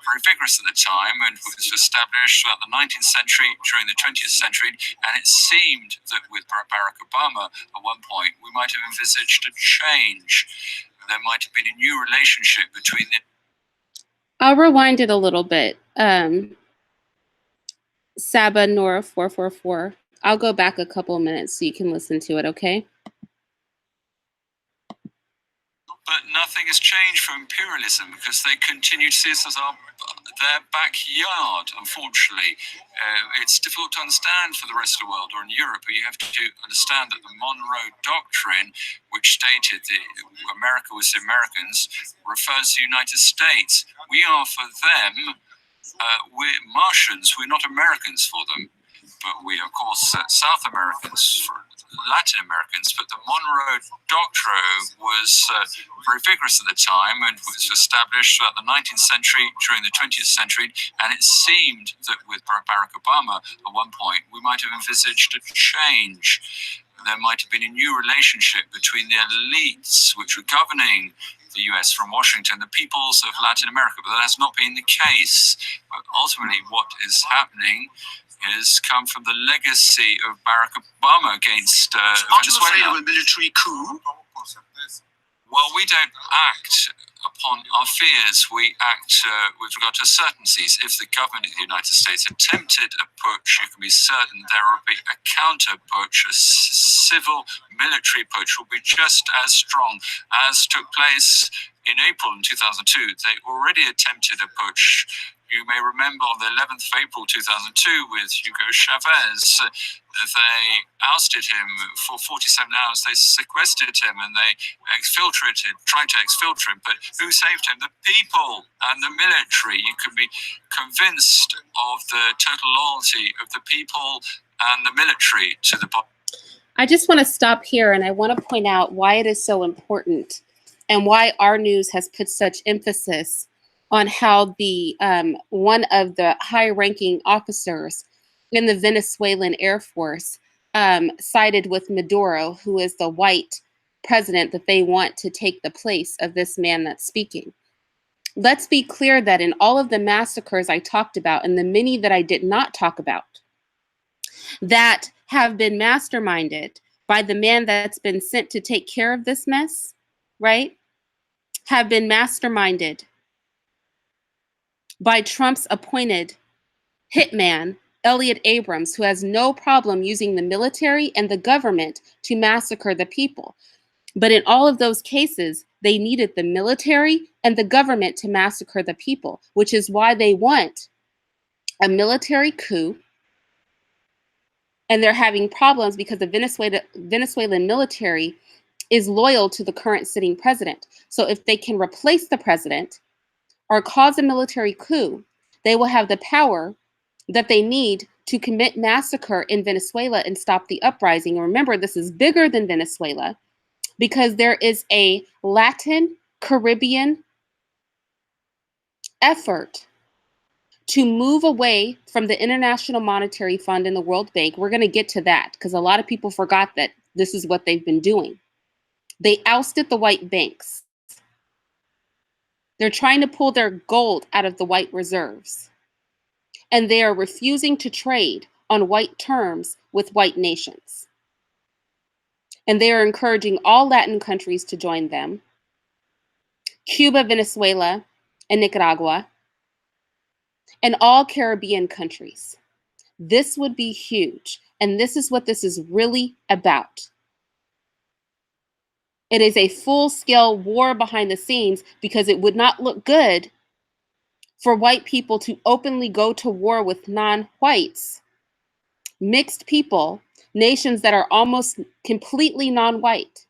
very vigorous at the time and was established throughout the 19th century, during the 20th century, and it seemed that with Barack Obama, at one point, we might have envisaged a change. There might have been a new relationship between the... I'll rewind it a little bit. Saba Nora 444. I'll go back a couple of minutes so you can listen to it, okay? But nothing has changed for imperialism because they continue to see us as their backyard, unfortunately. It's difficult to understand for the rest of the world or in Europe, but you have to understand that the Monroe Doctrine, which stated that America was the Americans, refers to the United States. We are for them, we're Martians, we're not Americans for them. But we, of course, South Americans, Latin Americans, but the Monroe Doctrine was very vigorous at the time and was established throughout the 19th century, during the 20th century, and it seemed that with Barack Obama, at one point, we might have envisaged a change. There might have been a new relationship between the elites which were governing the US from Washington, the peoples of Latin America, but that has not been the case. But ultimately, what is happening has come from the legacy of Barack Obama against Venezuela. Military coup? Well, we don't act upon our fears. We act with regard to certainties. If the government of the United States attempted a putsch, you can be certain there will be a counter putsch. A civil military putsch will be just as strong as took place in April in 2002. They already attempted a putsch. You may remember on the 11th of April 2002 with Hugo Chavez, they ousted him for 47 hours. They sequestered him and they tried to exfiltrate him. But who saved him? The people and the military. You can be convinced of the total loyalty of the people and the military to the body. I just want to stop here and I want to point out why it is so important and why our news has put such emphasis on how the one of the high-ranking officers in the Venezuelan Air Force sided with Maduro, who is the white president that they want to take the place of this man that's speaking. Let's be clear that in all of the massacres I talked about, and the many that I did not talk about, that have been masterminded by the man that's been sent to take care of this mess, right, have been masterminded by Trump's appointed hitman, Elliott Abrams, who has no problem using the military and the government to massacre the people. But in all of those cases, they needed the military and the government to massacre the people, which is why they want a military coup. And they're having problems because the Venezuelan military is loyal to the current sitting president. So if they can replace the president or cause a military coup, they will have the power that they need to commit massacre in Venezuela and stop the uprising. And remember, this is bigger than Venezuela because there is a Latin Caribbean effort to move away from the International Monetary Fund and the World Bank. We're going to get to that because a lot of people forgot that this is what they've been doing. They ousted the white banks. They're trying to pull their gold out of the white reserves. And they are refusing to trade on white terms with white nations. And they are encouraging all Latin countries to join them. Cuba, Venezuela, and Nicaragua, and all Caribbean countries. This would be huge. And this is what this is really about. It is a full-scale war behind the scenes because it would not look good for white people to openly go to war with non-whites, mixed people, nations that are almost completely non-white.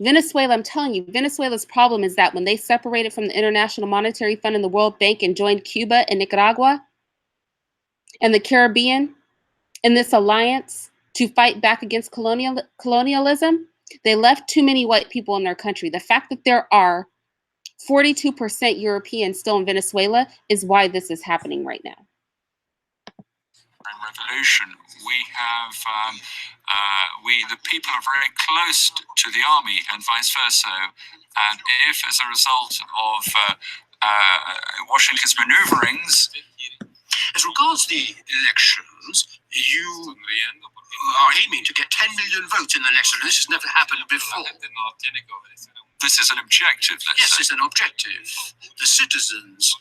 Venezuela, I'm telling you, Venezuela's problem is that when they separated from the International Monetary Fund and the World Bank and joined Cuba and Nicaragua and the Caribbean in this alliance to fight back against colonialism, they left too many white people in their country. The fact that there are 42% Europeans still in Venezuela is why this is happening right now. Revolution, we have the people are very close to the army and vice versa. And if, as a result of Washington's maneuverings, As regards the elections, you are aiming to get 10 million votes in the election. This has never happened before. this is an objective, let's Yes, say. it's an objective. The citizens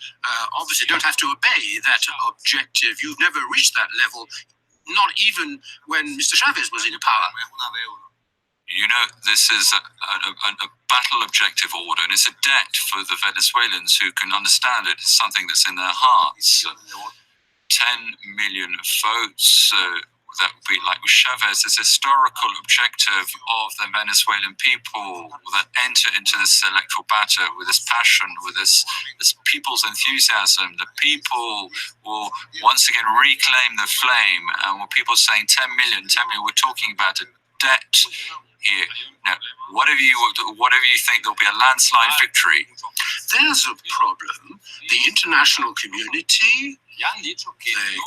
obviously don't have to obey that objective. You've never reached that level, not even when Mr. Chavez was in power. You know, this is a battle objective order, and it's a debt for the Venezuelans who can understand it. It's something that's in their hearts. 10 million votes, that would be like with Chavez, is a historical objective of the Venezuelan people that enter into this electoral battle with this passion, with this people's enthusiasm. The people will once again reclaim the flame, and when people are saying 10 million, we're talking about a debt here. Now, whatever you think, there'll be a landslide victory. There's a problem. The international community, the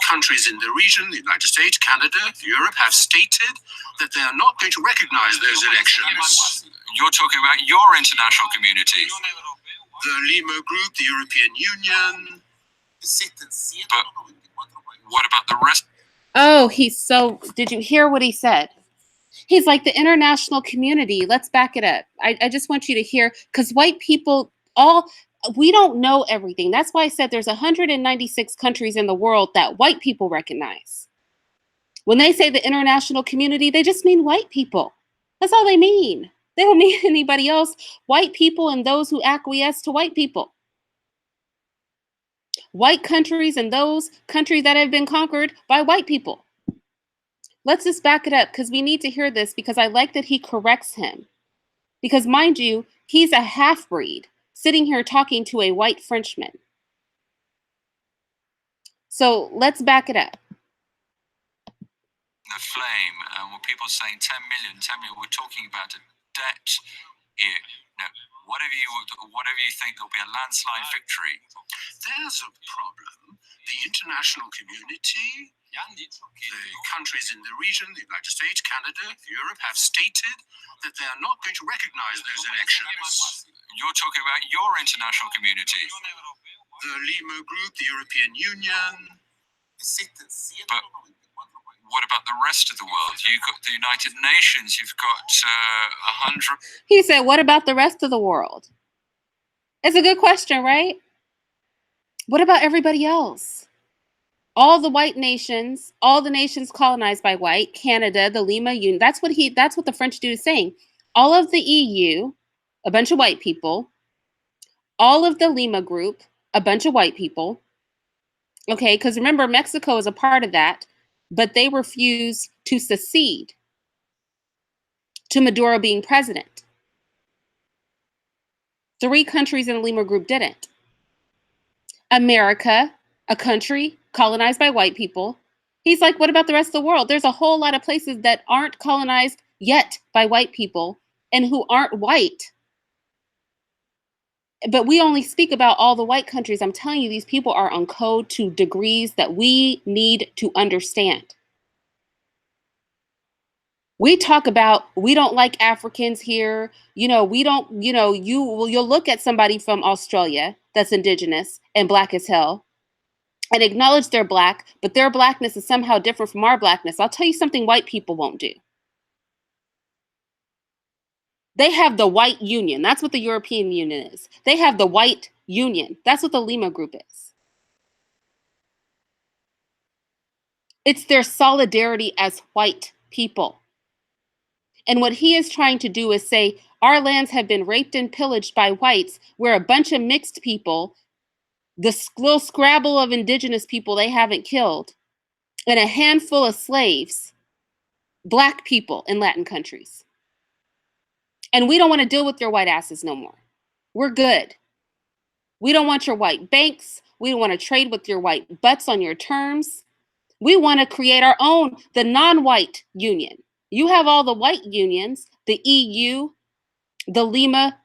countries in the region, the United States, Canada, Europe, have stated that they are not going to recognize those elections. You're talking about your international community. The Lima Group, the European Union. But what about the rest? Oh, did you hear what he said? He's like, the international community. Let's back it up. I just want you to hear, because white people, we don't know everything. That's why I said there's 196 countries in the world that white people recognize. When they say the international community, they just mean white people. That's all they mean. They don't mean anybody else. White people and those who acquiesce to white people. White countries and those countries that have been conquered by white people. Let's just back it up, because we need to hear this, because I like that he corrects him. Because mind you, he's a half-breed sitting here talking to a white Frenchman. So let's back it up. The flame, when people are saying 10 million, we're talking about a debt here. Now, whatever you think, there'll be a landslide victory. There's a problem. The international community, the countries in the region, the United States, Canada, Europe, have stated that they are not going to recognize those elections. You're talking about your international community. The Lima Group, the European Union. But what about the rest of the world? You've got the United Nations, you've got 100... He said, what about the rest of the world? It's a good question, right? What about everybody else? All the white nations, all the nations colonized by white, Canada, the Lima Union, that's what the French dude is saying. All of the EU, a bunch of white people. All of the Lima Group, a bunch of white people. Okay, because remember, Mexico is a part of that, but they refused to secede to Maduro being president. 3 countries in the Lima Group didn't. America, a country colonized by white people. He's like, what about the rest of the world? There's a whole lot of places that aren't colonized yet by white people and who aren't white. But we only speak about all the white countries. I'm telling you, these people are on code to degrees that we need to understand. We talk about, we don't like Africans here. You'll look at somebody from Australia that's indigenous and black as hell and acknowledge they're black, but their blackness is somehow different from our blackness. I'll tell you something white people won't do. They have the white union. That's what the European Union is. They have the white union. That's what the Lima Group is. It's their solidarity as white people. And what he is trying to do is say, our lands have been raped and pillaged by whites. We're a bunch of mixed people, the little scrabble of indigenous people they haven't killed, and a handful of slaves, black people in Latin countries. And we don't want to deal with your white asses no more. We're good. We don't want your white banks. We don't want to trade with your white butts on your terms. We want to create our own, the non-white union. You have all the white unions, the EU, the Lima,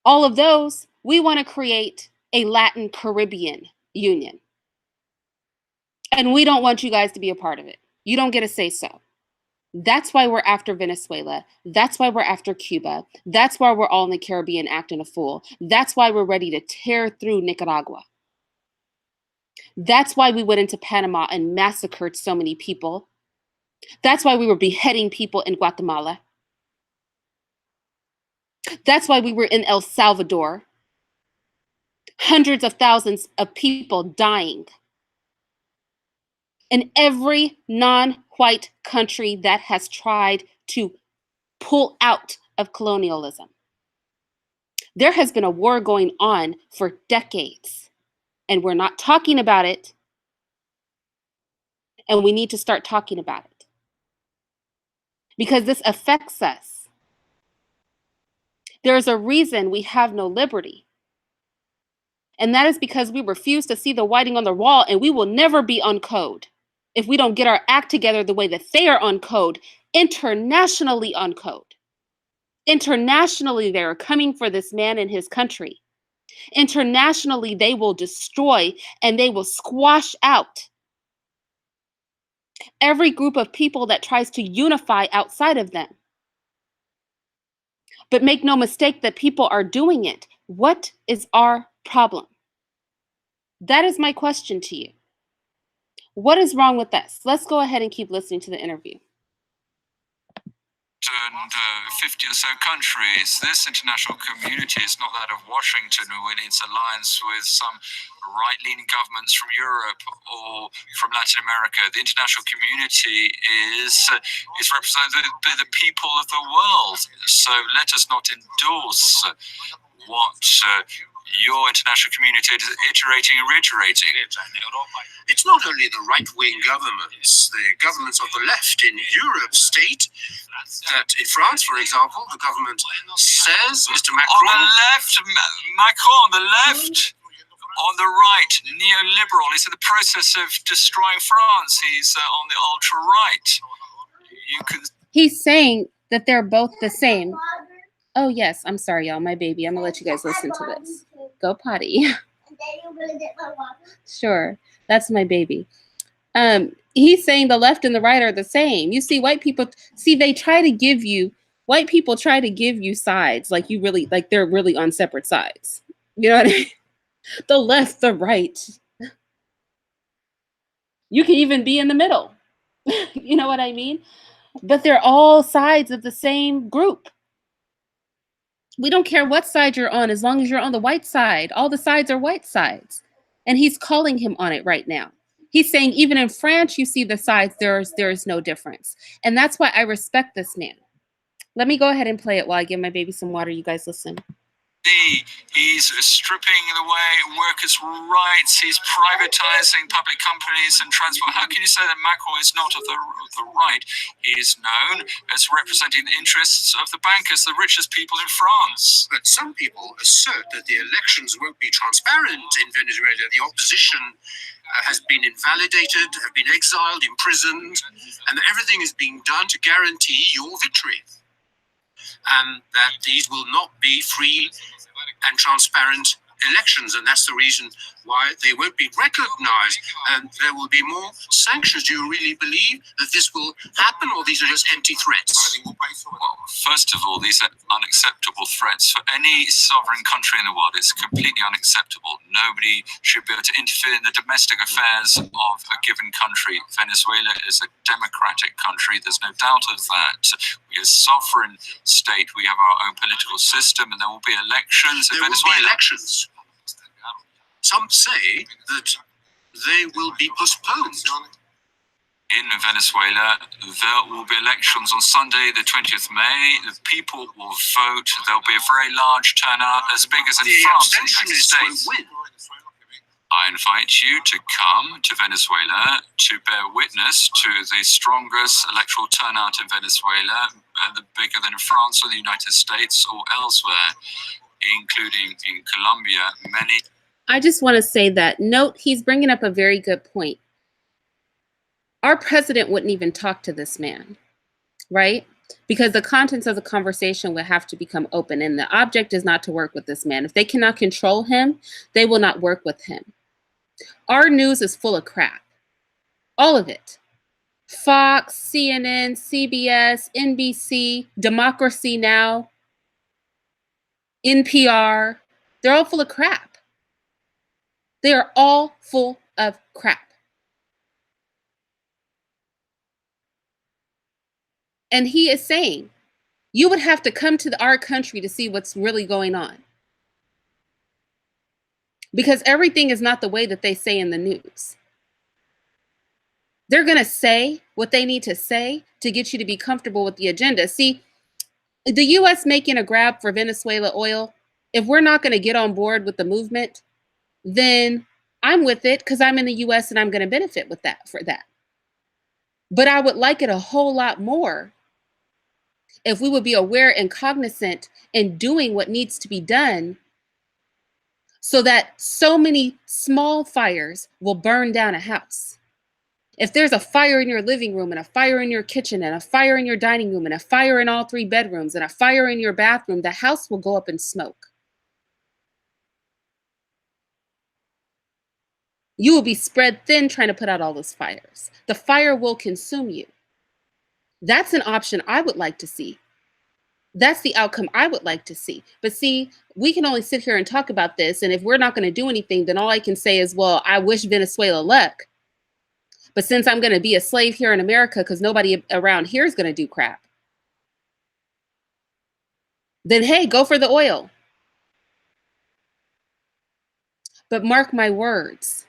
all of those. We want to create a Latin Caribbean union. And we don't want you guys to be a part of it. You don't get a say so. That's why we're after Venezuela. That's why we're after Cuba. That's why we're all in the Caribbean acting a fool. That's why we're ready to tear through Nicaragua. That's why we went into Panama and massacred so many people. That's why we were beheading people in Guatemala. That's why we were in El Salvador. Hundreds of thousands of people dying. In every non-white country that has tried to pull out of colonialism. There has been a war going on for decades, and we're not talking about it, and we need to start talking about it. Because this affects us. There is a reason we have no liberty. And that is because we refuse to see the writing on the wall, and we will never be on code if we don't get our act together the way that they are on code, internationally on code. Internationally, they are coming for this man and his country. Internationally, they will destroy and they will squash out every group of people that tries to unify outside of them. But make no mistake that people are doing it. What is our problem? That is my question to you. What is wrong with us? Let's go ahead and keep listening to the interview. And 50 or so countries. This international community is not that of Washington, with its alliance with some right-leaning governments from Europe or from Latin America. The international community is represented by the people of the world. So let us not endorse what your international community is iterating and reiterating. It's not only the right-wing governments, the governments of the left in Europe state that in France, for example, the government says, Mr. Macron... On the left, Macron, on the left, on the right, neoliberal. He's in the process of destroying France. He's on the ultra-right. You can... He's saying that they're both the same. Oh, yes. I'm sorry, y'all. My baby. I'm going to let you guys listen to this. Go potty. Sure. That's my baby. He's saying the left and the right are the same. You see, white people, they try to give you, white people try to give you sides, like you really, like they're really on separate sides. You know what I mean? The left, the right. You can even be in the middle. You know what I mean? But they're all sides of the same group. We don't care what side you're on, as long as you're on the white side. All the sides are white sides. And he's calling him on it right now. He's saying even in France, you see the sides, there is no difference. And that's why I respect this man. Let me go ahead and play it while I give my baby some water. You guys listen. He's stripping away workers' rights. He's privatizing public companies and transport. How can you say that Macron is not of the right? He is known as representing the interests of the bankers, the richest people in France. But some people assert that the elections won't be transparent in Venezuela. The opposition has been invalidated, have been exiled, imprisoned, and that everything is being done to guarantee your victory. And that these will not be free and transparent elections, and that's the reason why they won't be recognized, and there will be more sanctions. Do you really believe that this will happen, or these are just empty threats? Well, first of all, these are unacceptable threats for any sovereign country in the world. It's completely unacceptable. Nobody should be able to interfere in the domestic affairs of a given country. Venezuela is a democratic country. There's no doubt of that. We're a sovereign state. We have our own political system, and there will be elections in Venezuela. Will be elections. Some say that they will be postponed. In Venezuela, there will be elections on Sunday, the 20th May. The people will vote. There'll be a very large turnout, as big as in France and the United States. I invite you to come to Venezuela to bear witness to the strongest electoral turnout in Venezuela, bigger than in France or the United States or elsewhere, including in Colombia. I just want to say that, note, he's bringing up a very good point. Our president wouldn't even talk to this man, right? Because the contents of the conversation would have to become open, and the object is not to work with this man. If they cannot control him, they will not work with him. Our news is full of crap. All of it. Fox, CNN, CBS, NBC, Democracy Now!, NPR, they're all full of crap. They are all full of crap. And he is saying, you would have to come to our country to see what's really going on. Because everything is not the way that they say in the news. They're going to say what they need to say to get you to be comfortable with the agenda. See, the U.S. making a grab for Venezuela oil, if we're not going to get on board with the movement, then I'm with it because I'm in the U.S. and I'm going to benefit with that for that. But I would like it a whole lot more if we would be aware and cognizant in doing what needs to be done so that so many small fires will burn down a house. If there's a fire in your living room and a fire in your kitchen and a fire in your dining room and a fire in all 3 bedrooms and a fire in your bathroom, the house will go up in smoke. You will be spread thin trying to put out all those fires. The fire will consume you. That's an option I would like to see. That's the outcome I would like to see. But see, we can only sit here and talk about this. And if we're not going to do anything, then all I can say is, well, I wish Venezuela luck. But since I'm going to be a slave here in America because nobody around here is going to do crap, then hey, go for the oil. But mark my words,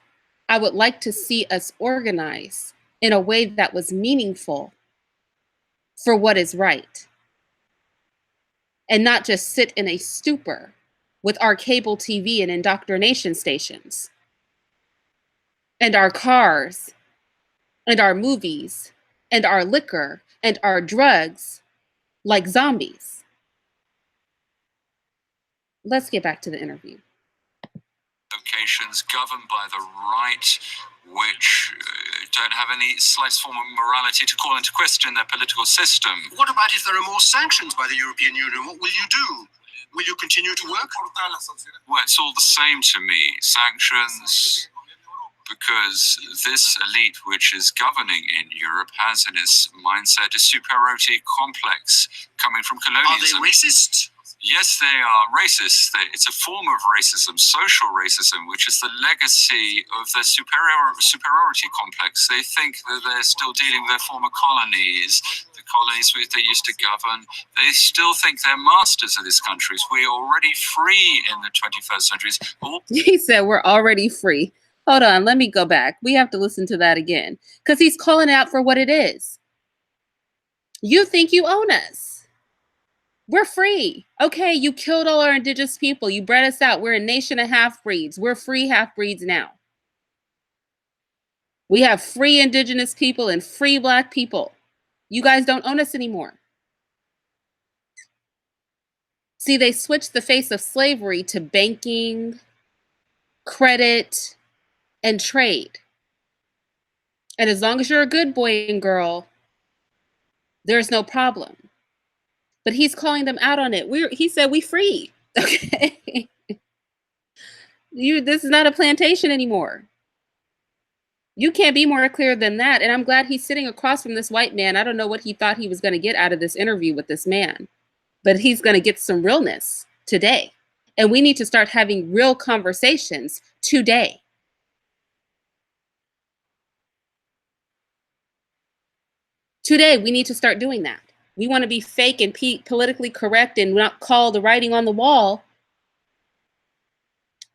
I would like to see us organize in a way that was meaningful for what is right. And not just sit in a stupor with our cable TV and indoctrination stations and our cars and our movies and our liquor and our drugs like zombies. Let's get back to the interview. Locations governed by the right, which don't have any slightest form of morality to call into question their political system. What about if there are more sanctions by the European Union? What will you do? Will you continue to work? Well, it's all the same to me. Sanctions, because this elite which is governing in Europe has in its mindset a superiority complex coming from colonialism. Are they racist? Yes, they are racist. It's a form of racism, social racism, which is the legacy of their superiority complex. They think that they're still dealing with their former colonies, the colonies which they used to govern. They still think they're masters of these countries. We're already free in the 21st century. He said we're already free. Hold on, let me go back. We have to listen to that again because he's calling it out for what it is. You think you own us. We're free. Okay, you killed all our indigenous people. You bred us out. We're a nation of half-breeds. We're free half-breeds now. We have free indigenous people and free Black people. You guys don't own us anymore. See, they switched the face of slavery to banking, credit, and trade. And as long as you're a good boy and girl, there's no problem. But he's calling them out on it. He said we free. Okay. This is not a plantation anymore. You can't be more clear than that. And I'm glad he's sitting across from this white man. I don't know what he thought he was going to get out of this interview with this man, but he's going to get some realness today. And we need to start having real conversations today. Today, we need to start doing that. We want to be fake and politically correct and not call the writing on the wall.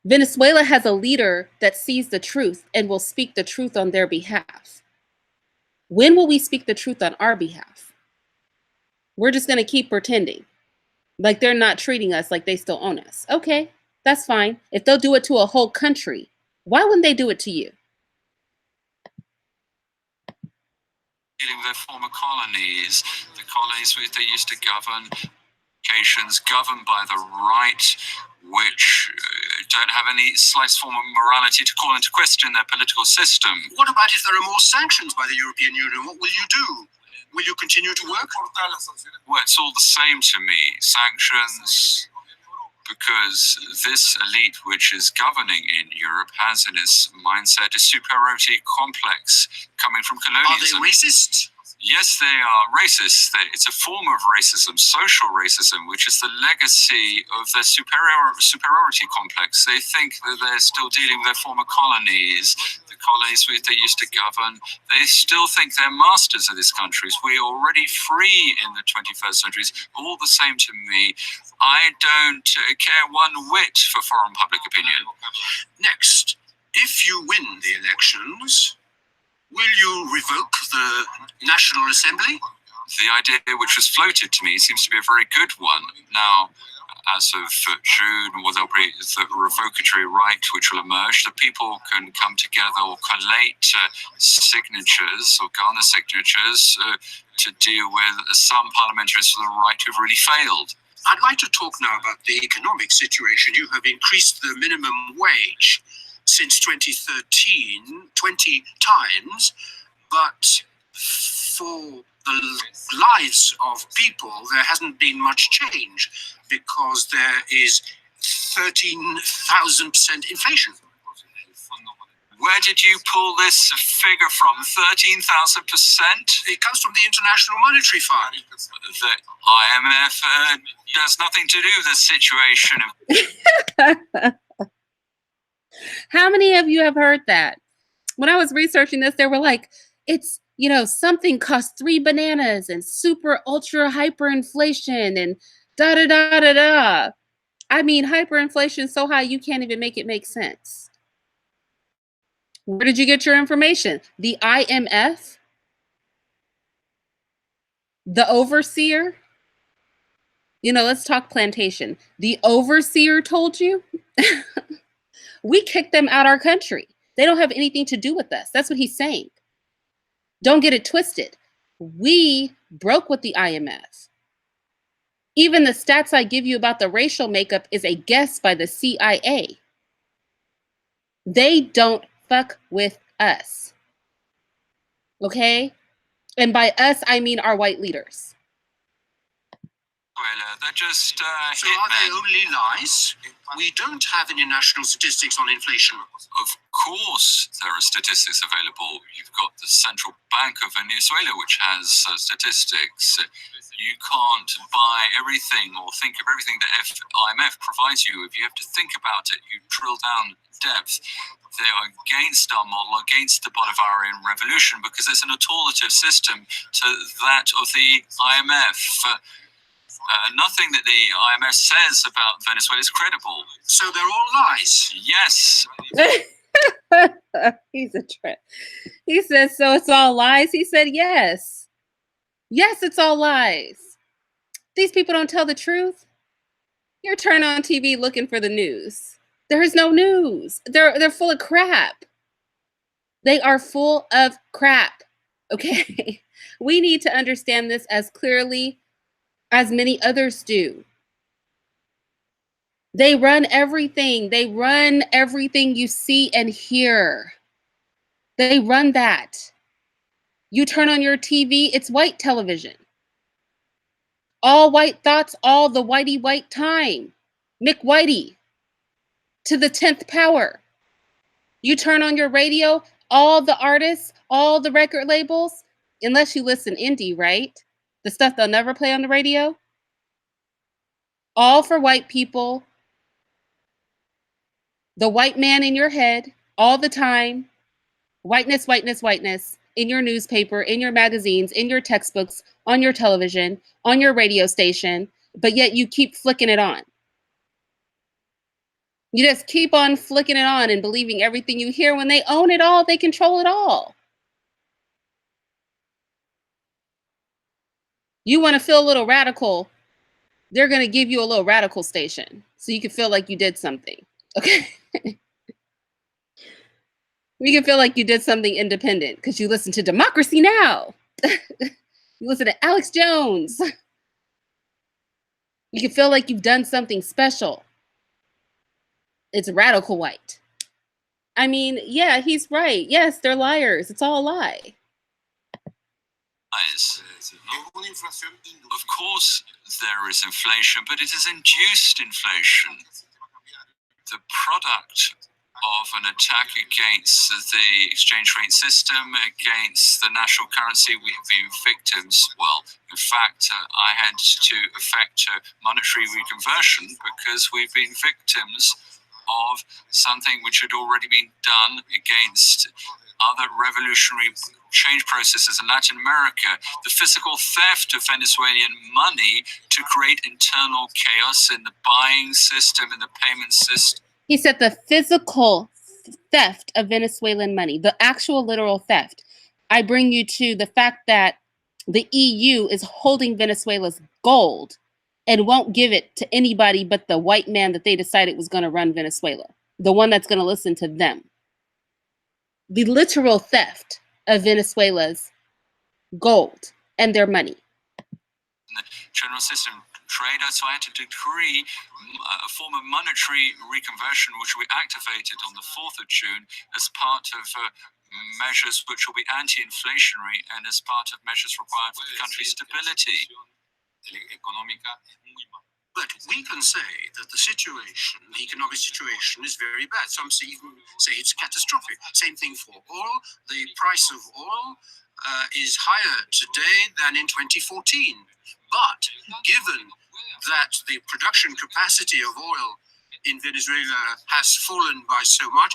Venezuela has a leader that sees the truth and will speak the truth on their behalf. When will we speak the truth on our behalf? We're just going to keep pretending like they're not treating us like they still own us. Okay, that's fine. If they'll do it to a whole country, why wouldn't they do it to you? Dealing with their former colonies, the colonies which they used to govern, locations governed by the right, which don't have any slightest form of morality to call into question their political system. What about if there are more sanctions by the European Union? What will you do? Will you continue to work? Well, it's all the same to me. Sanctions, because this elite which is governing in Europe has in its mindset a superiority complex coming from colonialism. Are they racist? Yes, they are racist. It's a form of racism, social racism, which is the legacy of their superiority complex. They think that they're still dealing with their former colonies, the colonies which they used to govern. They still think they're masters of these countries. We're already free in the 21st century. It's all the same to me. I don't care one whit for foreign public opinion. Next, if you win the elections, will you revoke the National Assembly? The idea which was floated to me seems to be a very good one. Now, as of June, there'll be the revocatory right which will emerge. The people can come together or collate signatures or garner signatures to deal with some parliamentarians for the right who've really failed. I'd like to talk now about the economic situation. You have increased the minimum wage since 2013 20 times, but for the lives of people, there hasn't been much change because there is 13,000% inflation. Where did you pull this figure from? 13,000%? It comes from the International Monetary Fund. The IMF does nothing to do with the situation. How many of you have heard that? When I was researching this, they were like, it's, you know, something costs 3 bananas and super ultra hyperinflation and da da da da da. I mean, hyperinflation is so high you can't even make it make sense. Where did you get your information? The IMF? The overseer? You know, let's talk plantation. The overseer told you? We kicked them out our country. They don't have anything to do with us. That's what he's saying. Don't get it twisted. We broke with the IMF. Even the stats I give you about the racial makeup is a guess by the CIA. They don't fuck with us. Okay? And by us, I mean our white leaders. Well, they're just So are they only lies? We don't have any national statistics on inflation. Of course, there are statistics available. You've got the Central Bank of Venezuela, which has statistics. You can't buy everything or think of everything that IMF provides you. If you have to think about it, you drill down depth. They are against our model, against the Bolivarian revolution, because there's an alternative system to that of the IMF. Nothing that the IMF says about Venezuela is credible. So they're all lies? Yes. He's a trip. He says, so it's all lies? He said, yes. Yes, it's all lies. These people don't tell the truth. You're turning on TV looking for the news. There is no news. They're full of crap. They are full of crap. Okay? We need to understand this as clearly as many others do. They run everything. They run everything you see and hear. They run that. You turn on your TV, it's white television. All white thoughts, all the whitey white time. McWhitey to the 10th power. You turn on your radio, all the artists, all the record labels, unless you listen indie, right? The stuff they'll never play on the radio. All for white people. The white man in your head all the time. Whiteness, whiteness, whiteness. In your newspaper, in your magazines, in your textbooks, on your television, on your radio station. But yet you keep flicking it on. You just keep on flicking it on and believing everything you hear. When they own it all, they control it all. You want to feel a little radical, they're going to give you a little radical station so you can feel like you did something. Okay? You can feel like you did something independent because you listen to Democracy Now! You listen to Alex Jones. You can feel like you've done something special. It's radical white. I mean, yeah, he's right. Yes, they're liars. It's all a lie. Of course, there is inflation, but it is induced inflation. The product of an attack against the exchange rate system, against the national currency. We have been victims. Well, in fact, I had to effect monetary reconversion because we've been victims of something which had already been done against other revolutionary change processes in Latin America, the physical theft of Venezuelan money to create internal chaos in the buying system, in the payment system. He said the physical theft of Venezuelan money, the actual literal theft. I bring you to the fact that the EU is holding Venezuela's gold and won't give it to anybody but the white man that they decided was going to run Venezuela, the one that's going to listen to them. The literal theft of Venezuela's gold and their money. The general system trader, so I had to decree a form of monetary reconversion which will be activated on the 4th of June as part of measures which will be anti-inflationary and as part of measures required for the country's stability. But we can say that the situation, the economic situation, is very bad. Some even say it's catastrophic. Same thing for oil. The price of oil is higher today than in 2014. But given that the production capacity of oil in Venezuela has fallen by so much,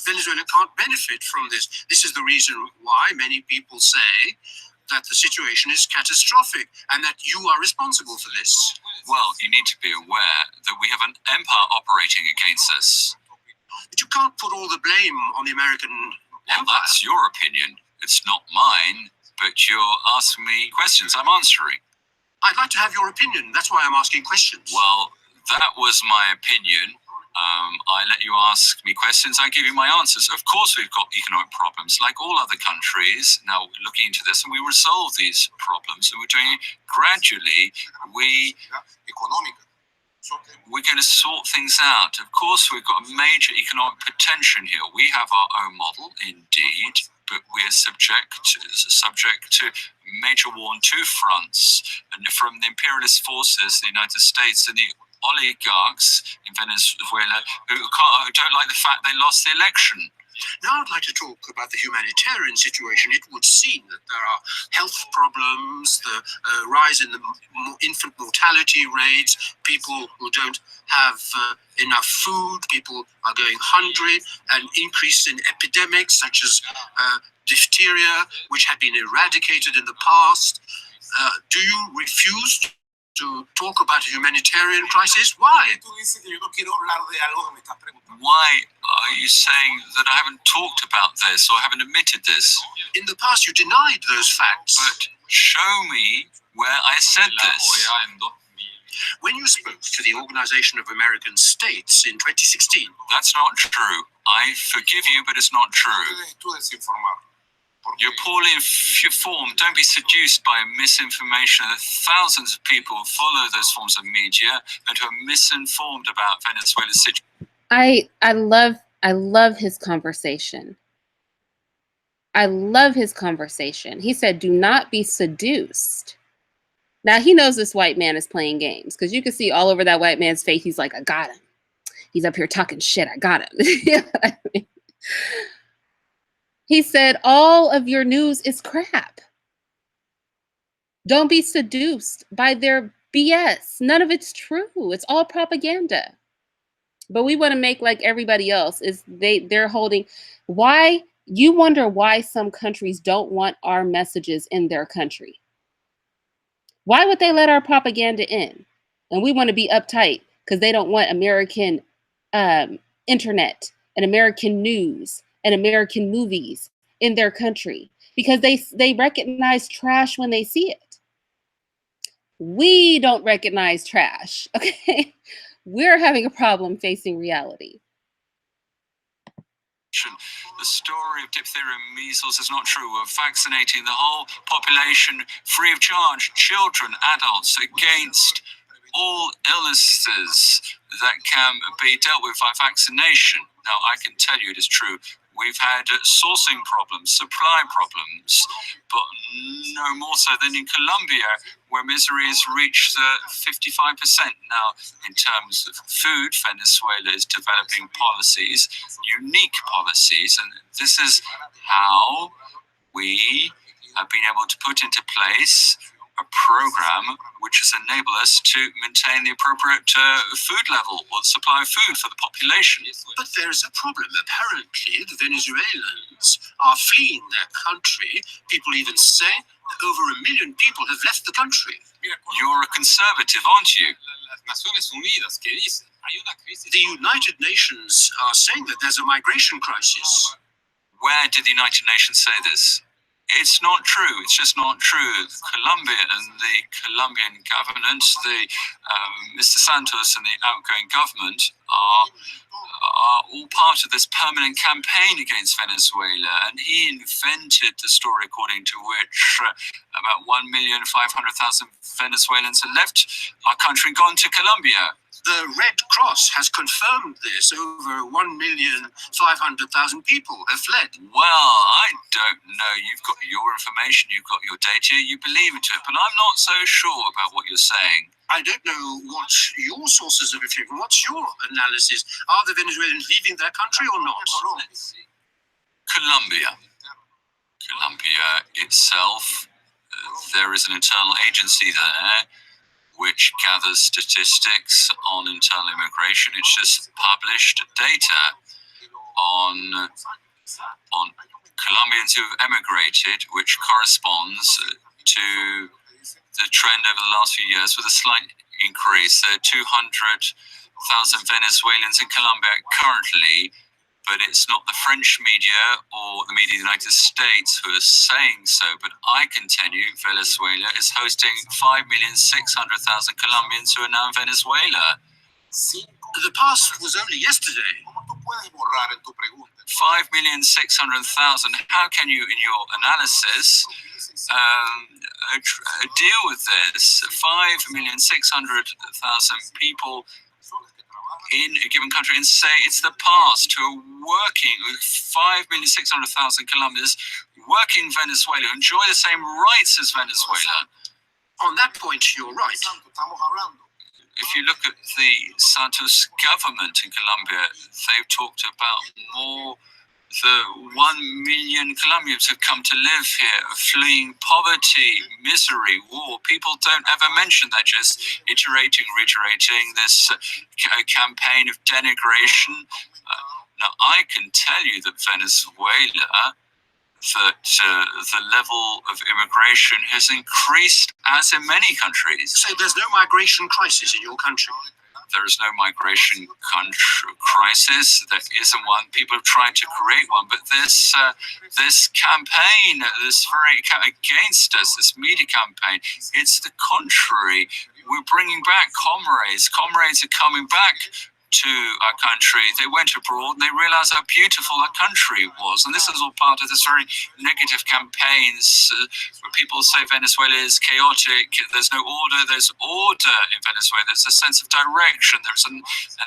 Venezuela can't benefit from this. This is the reason why many people say that the situation is catastrophic and that you are responsible for this. Well, you need to be aware that we have an empire operating against us. But you can't put all the blame on the American empire. That's your opinion. It's not mine, but you're asking me questions. I'm answering. I'd like to have your opinion. That's why I'm asking questions. Well, that was my opinion. I let you ask me questions. I give you my answers. Of course, we've got economic problems like all other countries. Now we're looking into this and we resolve these problems. And we're doing it gradually. We're going to sort things out. Of course, we've got a major economic potential here. We have our own model, indeed, but we're subject to major war on two fronts, and from the imperialist forces, the United States, and the oligarchs in Venezuela who don't like the fact they lost the election. Now I'd like to talk about the humanitarian situation. It would seem that there are health problems, the rise in the infant mortality rates, people who don't have enough food, people are going hungry, an increase in epidemics such as diphtheria, which had been eradicated in the past. Do you refuse to talk about a humanitarian crisis? Why? Why are you saying that I haven't talked about this or haven't admitted this? In the past, you denied those facts. But show me where I said this. When you spoke to the Organization of American States in 2016. That's not true. I forgive you, but it's not true. You're poorly informed. Don't be seduced by misinformation. There are thousands of people who follow those forms of media and who are misinformed about Venezuela's situation. I love his conversation. I love his conversation. He said, do not be seduced. Now, he knows this white man is playing games because you can see all over that white man's face. He's like, I got him. He's up here talking shit. I got him. You know what I mean? He said, all of your news is crap. Don't be seduced by their BS. None of it's true. It's all propaganda. But we want to make like everybody else is they're holding. Why? You wonder why some countries don't want our messages in their country. Why would they let our propaganda in? And we want to be uptight because they don't want American internet and American news and American movies in their country because they recognize trash when they see it. We don't recognize trash, okay? We're having a problem facing reality. The story of diphtheria and measles is not true. We're vaccinating the whole population free of charge, children, adults, against all illnesses that can be dealt with by vaccination. Now, I can tell you it is true. We've had sourcing problems, supply problems, but no more so than in Colombia, where misery has reached 55%. Now, in terms of food, Venezuela is developing policies, unique policies, and this is how we have been able to put into place a program which has enabled us to maintain the appropriate food level or supply of food for the population. But there is a problem. Apparently, the Venezuelans are fleeing their country. People even say that over 1 million people have left the country. You're a conservative, aren't you? The United Nations are saying that there's a migration crisis. Where did the United Nations say this? It's not true. It's just not true. Colombia and the Colombian government, Mr. Santos and the outgoing government are all part of this permanent campaign against Venezuela. And he invented the story according to which about 1,500,000 Venezuelans had left our country and gone to Colombia. The Red Cross has confirmed this. Over 1,500,000 people have fled. Well, I don't know. You've got your information, you've got your data, you believe into it, but I'm not so sure about what you're saying. I don't know what your sources of information, what's your analysis? Are the Venezuelans leaving their country or not? Colombia itself, there is an internal agency there which gathers statistics on internal immigration. It's just published data on Colombians who have emigrated, which corresponds to the trend over the last few years with a slight increase. There are 200,000 Venezuelans in Colombia currently, but it's not the French media or the media of the United States who are saying so. But I can tell you, Venezuela is hosting 5,600,000 Colombians who are now in Venezuela. The past was only yesterday. 5,600,000. How can you, in your analysis, deal with this? 5,600,000 people in a given country and say it's the past who are working with 5,600,000 Colombians working in Venezuela, enjoy the same rights as Venezuela. On that point, you're right. If you look at the Santos government in Colombia, they've talked about the 1 million Colombians have come to live here, fleeing poverty, misery, war. People don't ever mention that, just reiterating this campaign of denigration. Now, I can tell you that Venezuela, the level of immigration has increased, as in many countries. So there's no migration crisis in your country? There is no migration crisis. There isn't one. People have tried to create one, but this campaign, this very against us, this media campaign, it's the contrary. We're bringing back comrades. Comrades are coming back to our country. They went abroad and they realized how beautiful our country was. And this is all part of this very negative campaigns where people say Venezuela is chaotic. There's no order. There's order in Venezuela. There's a sense of direction. There's a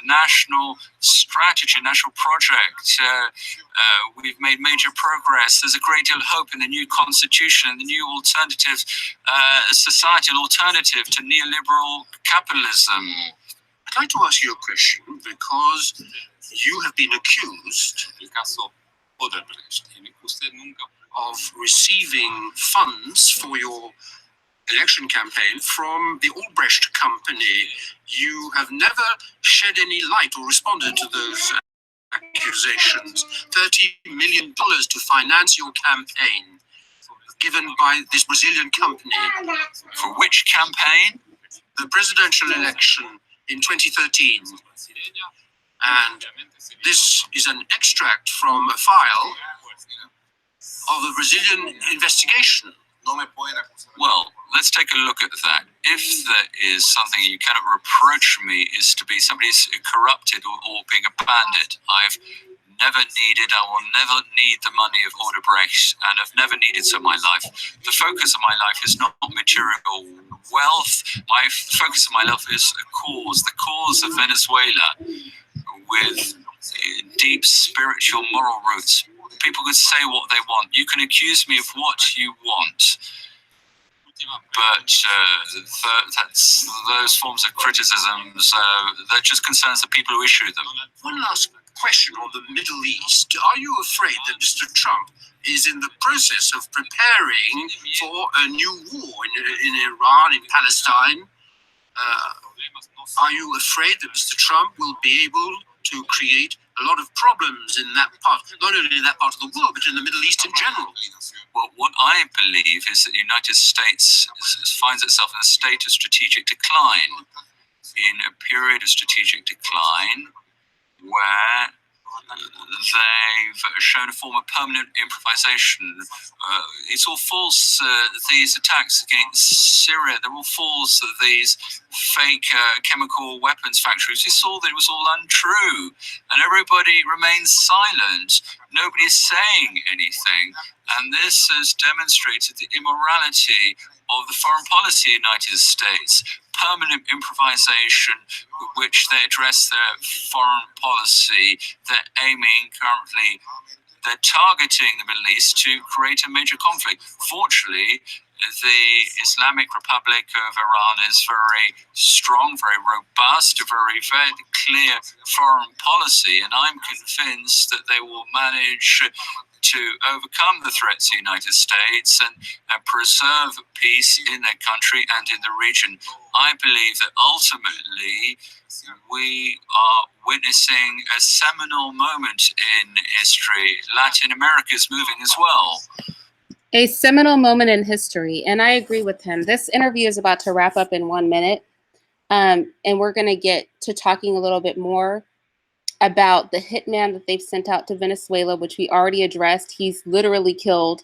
national strategy, a national project. We've made major progress. There's a great deal of hope in the new constitution, the new alternative society, an alternative to neoliberal capitalism. I'd like to ask you a question because you have been accused of receiving funds for your election campaign from the Albrecht company. You have never shed any light or responded to those accusations. $30 million to finance your campaign given by this Brazilian company. For which campaign? The presidential election in 2013, and this is an extract from a file of a Brazilian investigation. Well, let's take a look at that. If there is something you cannot reproach me is to be somebody who's corrupted or being a bandit, I've never needed, I will never need the money of Odebrecht, and I've never needed so in my life. The focus of my life is not material wealth. My focus of my life is a cause, the cause of Venezuela, with deep spiritual moral roots. People could say what they want. You can accuse me of what you want. But those forms of criticisms, that just concerns the people who issue them. One last question on the Middle East. Are you afraid that Mr. Trump is in the process of preparing for a new war in Iran, in Palestine? Are you afraid that Mr. Trump will be able to create a lot of problems in that part, not only in that part of the world, but in the Middle East in general? Well, what I believe is that the United States finds itself in a state of strategic decline, in a period of strategic decline where they've shown a form of permanent improvisation. It's all false. These attacks against Syria, they're all false. These fake chemical weapons factories, we saw that it was all untrue. And everybody remains silent. Nobody's saying anything. And this has demonstrated the immorality of the foreign policy of the United States. Permanent improvisation with which they address their foreign policy. They're aiming currently, they're targeting the Middle East to create a major conflict. Fortunately, the Islamic Republic of Iran is very strong, very robust, a very clear foreign policy, and I'm convinced that they will manage to overcome the threats of the United States and preserve peace in their country and in the region. I believe that ultimately we are witnessing a seminal moment in history. Latin America is moving as well. A seminal moment in history, and I agree with him. This interview is about to wrap up in 1 minute, and we're going to get to talking a little bit more about the hitman that they've sent out to Venezuela, which we already addressed. He's literally killed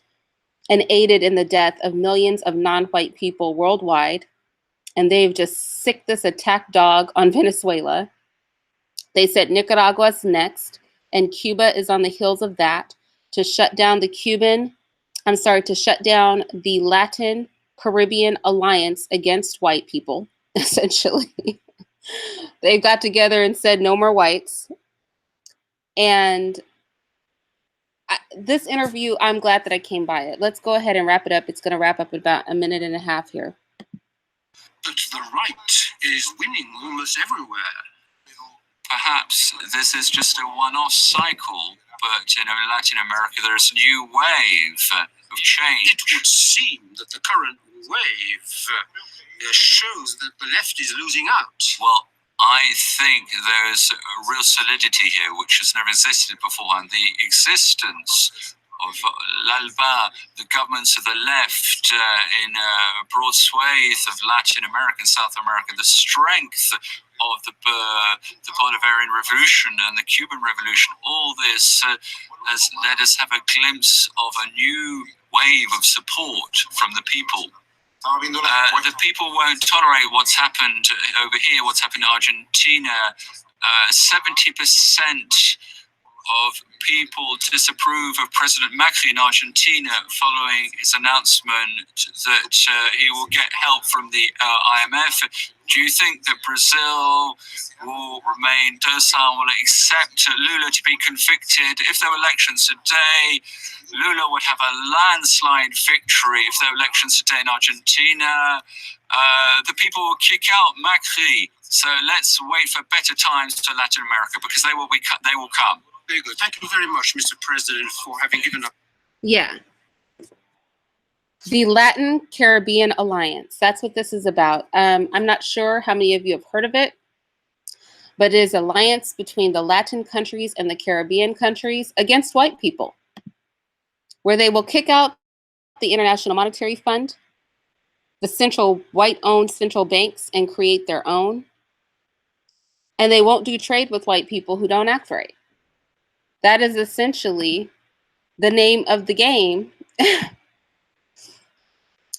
and aided in the death of millions of non-white people worldwide, and they've just sicked this attack dog on Venezuela. They said Nicaragua's next, and Cuba is on the heels of that to shut down the Latin Caribbean alliance against white people, essentially. They got together and said no more whites. And this interview, I'm glad that I came by it. Let's go ahead and wrap it up. It's going to wrap up in about 1.5 minutes here. But the right is winning almost everywhere. Perhaps this is just a one-off cycle, but in Latin America there's a new wave of change. It would seem that the current wave shows that the left is losing out. Well, I think there's a real solidity here which has never existed beforehand. The existence of l'ALBA, the governments of the left in a broad swathe of Latin America and South America, the strength of the Bolivarian Revolution and the Cuban Revolution, all this has let us have a glimpse of a new wave of support from the people. The people won't tolerate what's happened over here, what's happened in Argentina. 70% of people disapprove of President Macri in Argentina following his announcement that he will get help from the IMF. Do you think that Brazil will remain docile, will accept Lula to be convicted? If there were elections today, Lula would have a landslide victory. If there were elections today in Argentina, the people will kick out Macri. So let's wait for better times to Latin America, because they will come. Very good. Thank you very much, Mr. President, for having given up. Yeah. The Latin Caribbean Alliance. That's what this is about. I'm not sure how many of you have heard of it, but it is an alliance between the Latin countries and the Caribbean countries against white people, where they will kick out the International Monetary Fund, the central white-owned central banks, and create their own. And they won't do trade with white people who don't act right. That is essentially the name of the game.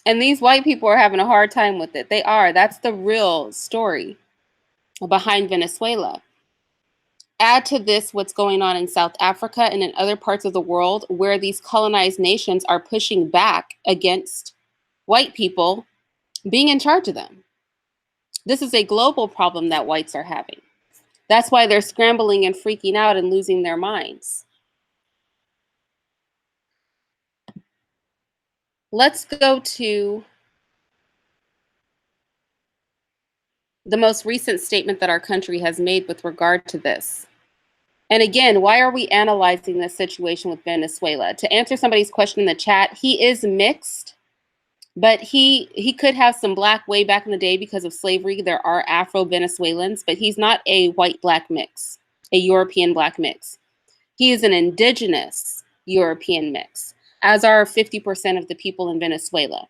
And these white people are having a hard time with it. They are. That's the real story behind Venezuela. Add to this what's going on in South Africa and in other parts of the world where these colonized nations are pushing back against white people being in charge of them. This is a global problem that whites are having. That's why they're scrambling and freaking out and losing their minds. let's go to the most recent statement that our country has made with regard to this. And again, why are we analyzing this situation with Venezuela? To answer somebody's question in the chat, he is mixed, but he could have some black way back in the day because of slavery. There are Afro-Venezuelans, but he's not a white-black mix, a European black mix. He is an indigenous European mix, as are 50% of the people in Venezuela.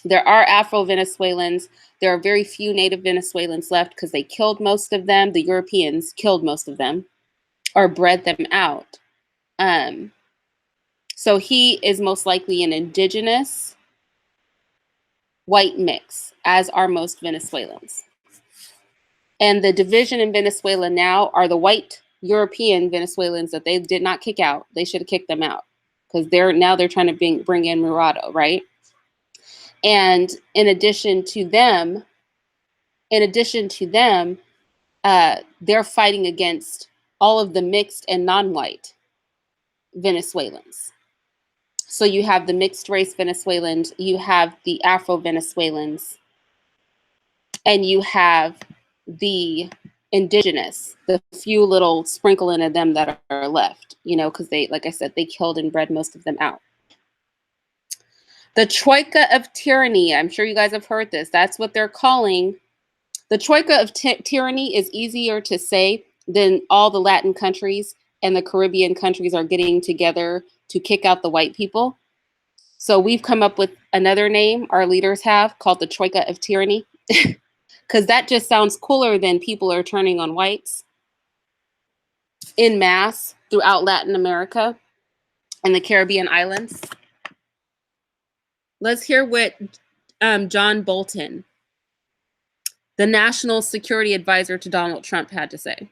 There are Afro-Venezuelans. There are very few native Venezuelans left because they killed most of them. The Europeans killed most of them or bred them out. So he is most likely an indigenous white mix, as are most Venezuelans. And the division in Venezuela now are the white European Venezuelans that they did not kick out. They should have kicked them out because they're trying to bring in Murado, right? And in addition to them, they're fighting against all of the mixed and non-white Venezuelans. So you have the mixed race Venezuelans, you have the Afro-Venezuelans, and you have the indigenous, the few little sprinkling of them that are left, because they, like I said, they killed and bred most of them out. The troika of tyranny, I'm sure you guys have heard this. That's what they're calling. The troika of tyranny is easier to say than all the Latin countries and the Caribbean countries are getting together to kick out the white people. So we've come up with another name our leaders have called the troika of tyranny, because that just sounds cooler than people are turning on whites en masse throughout Latin America and the Caribbean islands. Let's hear what John Bolton, the National Security Advisor to Donald Trump, had to say.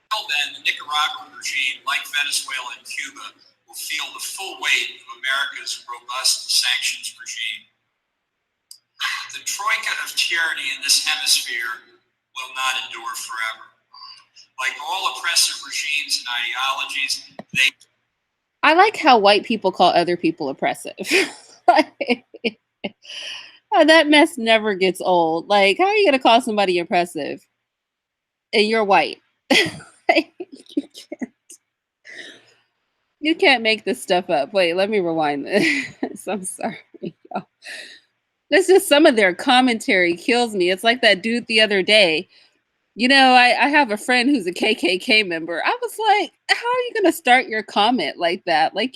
Until then, the Nicaraguan regime, like Venezuela and Cuba, will feel the full weight of America's robust sanctions regime. The troika of tyranny in this hemisphere will not endure forever. Like all oppressive regimes and ideologies, I like how white people call other people oppressive. That mess never gets old. Like, how are you going to call somebody oppressive? And you're white. You can't make this stuff up. Wait, let me rewind this. I'm sorry, y'all. That's just some of their commentary kills me. It's like that dude the other day. I have a friend who's a KKK member. I was like, how are you going to start your comment like that? Like,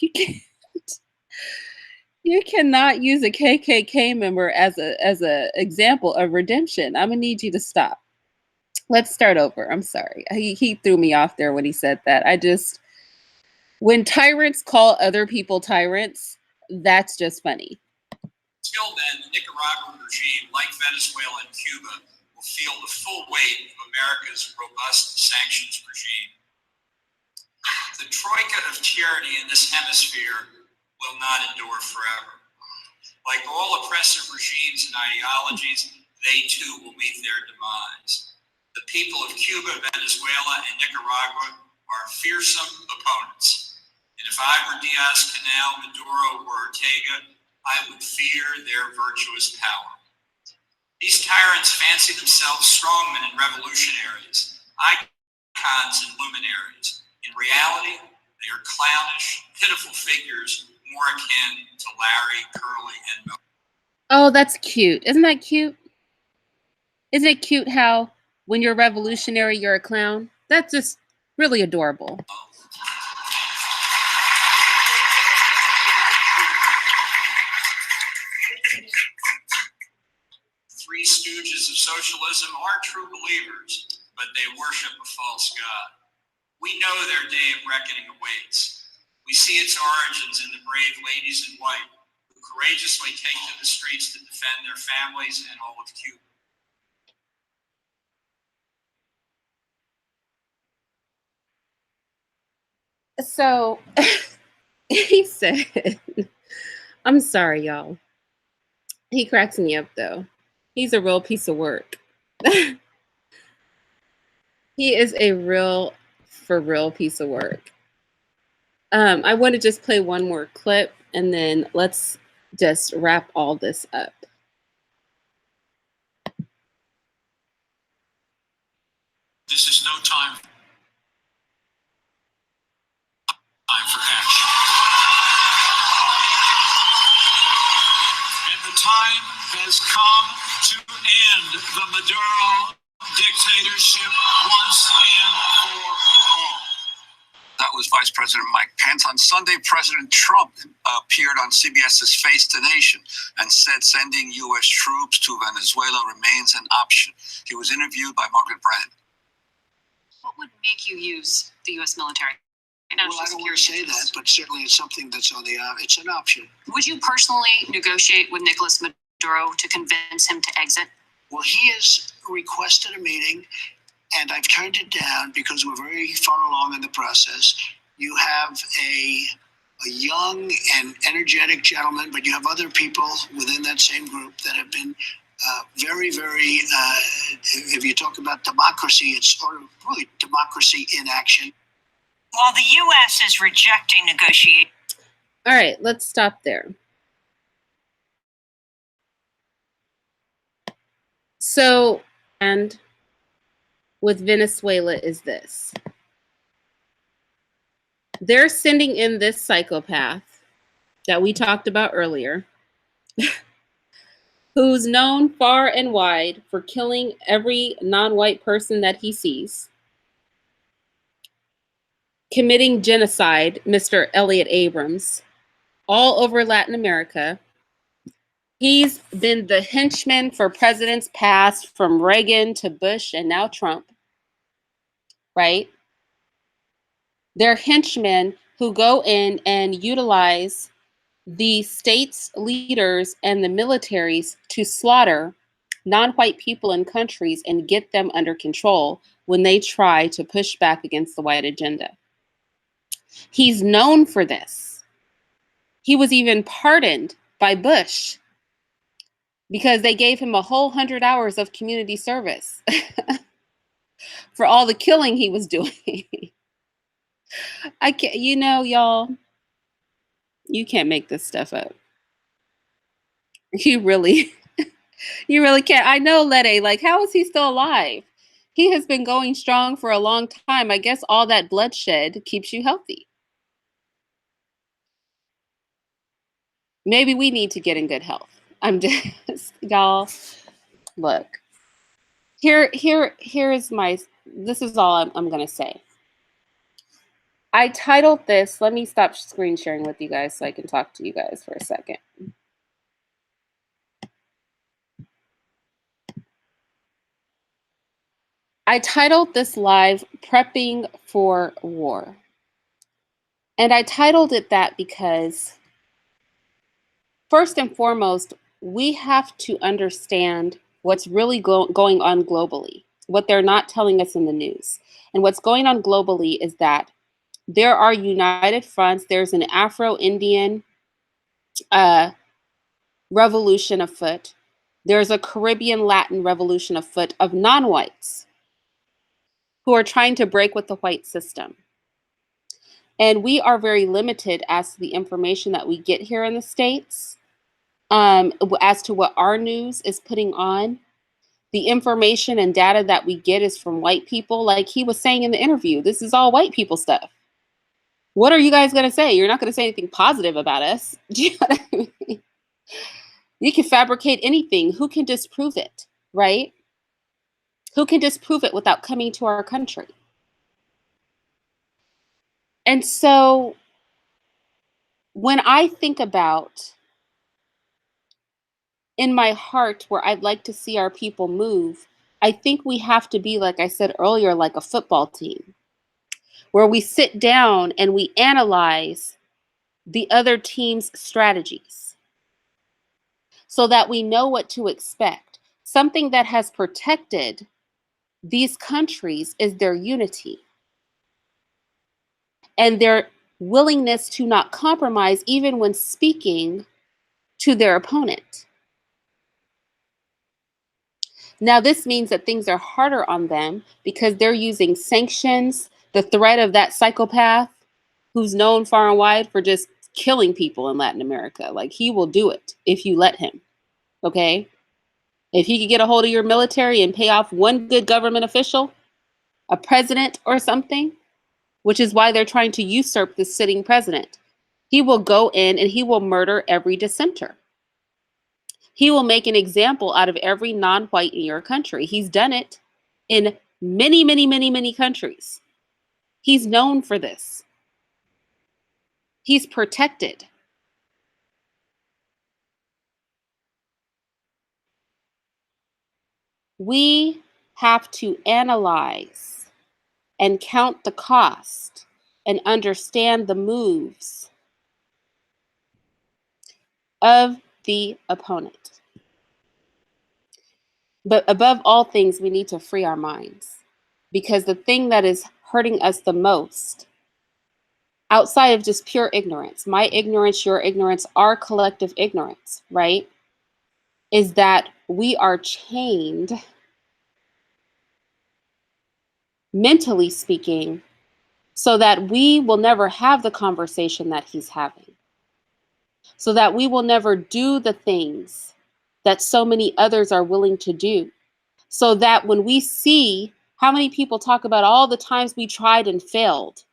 you cannot use a KKK member as a example of redemption. I'm going to need you to stop. Let's start over. I'm sorry. He threw me off there when he said that. When tyrants call other people tyrants, that's just funny. Until then, the Nicaraguan regime, like Venezuela and Cuba, will feel the full weight of America's robust sanctions regime. The troika of tyranny in this hemisphere will not endure forever. Like all oppressive regimes and ideologies, they too will meet their demise. The people of Cuba, Venezuela, and Nicaragua are fearsome opponents. And if I were Diaz-Canel, Maduro, or Ortega, I would fear their virtuous power. These tyrants fancy themselves strongmen and revolutionaries, icons and luminaries. In reality, they are clownish, pitiful figures more akin to Larry, Curly, and Moe. Oh, that's cute. Isn't that cute? Isn't it cute how when you're revolutionary, you're a clown? That's just really adorable. Three stooges of socialism are true believers, but they worship a false god. We know their day of reckoning awaits. We see its origins in the brave ladies in white who courageously take to the streets to defend their families and all of Cuba. So he said, I'm sorry, y'all. He cracks me up, though. He's a real piece of work. He is a real piece of work. I want to just play one more clip and then let's just wrap all this up. This is no time for action. And the time has come to end the Maduro dictatorship once and for all. That was Vice President Mike Pence. On Sunday, President Trump appeared on CBS's Face the Nation and said sending U.S. troops to Venezuela remains an option. He was interviewed by Margaret Brand. What would make you use the U.S. military? Well, I don't want to say that, but certainly it's something that's on the it's an option. Would you personally negotiate with Nicolas Maduro to convince him to exit? Well, he has requested a meeting, and I've turned it down because we're very far along in the process. You have a young and energetic gentleman, but you have other people within that same group that have been very, very, if you talk about democracy, it's sort of really democracy in action. While the U.S. is rejecting negotiating. All right, let's stop there. So, and with Venezuela is this. They're sending in this psychopath that we talked about earlier, who's known far and wide for killing every non-white person that he sees, committing genocide, Mr. Elliott Abrams, all over Latin America. He's been the henchman for presidents past, from Reagan to Bush and now Trump, right? They're henchmen who go in and utilize the state's leaders and the militaries to slaughter non-white people in countries and get them under control when they try to push back against the white agenda. He's known for this. He was even pardoned by Bush because they gave him a whole 100 hours of community service for all the killing he was doing. I can't, you know, y'all, you can't make this stuff up. You really, you really can't. I know, Lede, like, how is he still alive? He has been going strong for a long time. I guess all that bloodshed keeps you healthy. Maybe we need to get in good health. I'm just, y'all, look, here's my, this is all I'm going to say. I titled this, let me stop screen sharing with you guys so I can talk to you guys for a second. I titled this live, Prepping for War. And I titled it that because, first and foremost, we have to understand what's really going on globally, what they're not telling us in the news. And what's going on globally is that there are united fronts. There's an Afro-Indian revolution afoot. There's a Caribbean Latin revolution afoot of non-whites who are trying to break with the white system. And we are very limited as to the information that we get here in the States, as to what our news is putting on. The information and data that we get is from white people. Like he was saying in the interview, this is all white people stuff. What are you guys going to say? You're not going to say anything positive about us. Do you know what I mean? You can fabricate anything. Who can disprove it, right? Who can disprove it without coming to our country? And so when I think about in my heart where I'd like to see our people move, I think we have to be, like I said earlier, like a football team, where we sit down and we analyze the other team's strategies so that we know what to expect. Something that has protected these countries is their unity and their willingness to not compromise even when speaking to their opponent. Now, this means that things are harder on them because they're using sanctions, the threat of that psychopath who's known far and wide for just killing people in Latin America. Like, he will do it if you let him. Okay? If he could get a hold of your military and pay off one good government official, a president or something, which is why they're trying to usurp the sitting president, he will go in and he will murder every dissenter. He will make an example out of every non-white in your country. He's done it in many, many, many, many countries. He's known for this. He's protected. We have to analyze and count the cost and understand the moves of the opponent. But above all things, we need to free our minds, because the thing that is hurting us the most, outside of just pure ignorance, my ignorance, your ignorance, our collective ignorance, right, is that we are chained, mentally speaking, so that we will never have the conversation that he's having, so that we will never do the things that so many others are willing to do, so that when we see how many people talk about all the times we tried and failed,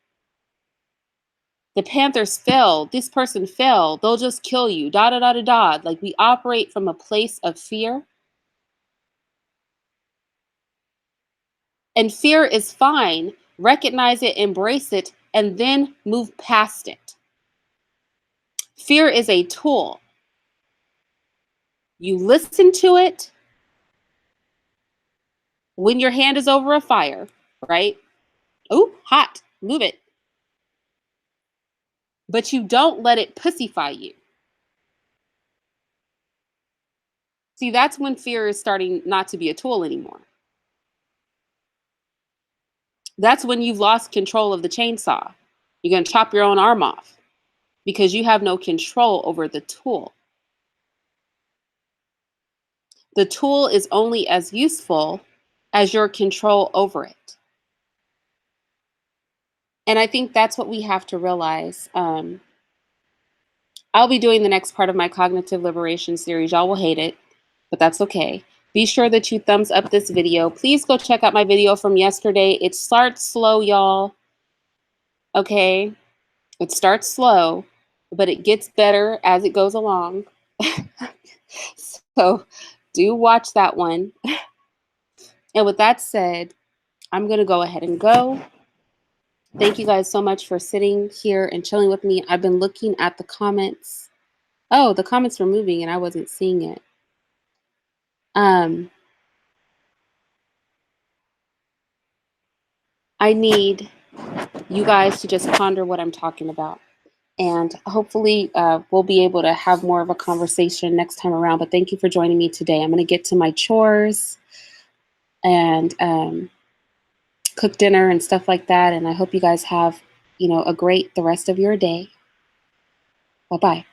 the Panthers failed, this person failed, they'll just kill you, da da da da da. Like, we operate from a place of fear. And fear is fine. Recognize it, embrace it, and then move past it. Fear is a tool. You listen to it when your hand is over a fire, right? Oh, hot, move it. But you don't let it pussyfy you. See, that's when fear is starting not to be a tool anymore. That's when you've lost control of the chainsaw. You're going to chop your own arm off because you have no control over the tool. The tool is only as useful as your control over it. And I think that's what we have to realize. I'll be doing the next part of my cognitive liberation series. Y'all will hate it, but that's okay. Be sure that you thumbs up this video. Please go check out my video from yesterday. It starts slow, y'all. Okay? It starts slow, but it gets better as it goes along. So do watch that one. And with that said, I'm going to go ahead and go. Thank you guys so much for sitting here and chilling with me. I've been looking at the comments. Oh, the comments were moving and I wasn't seeing it. I need you guys to just ponder what I'm talking about. And hopefully we'll be able to have more of a conversation next time around. But thank you for joining me today. I'm going to get to my chores and cook dinner and stuff like that. And I hope you guys have, the rest of your day. Bye-bye.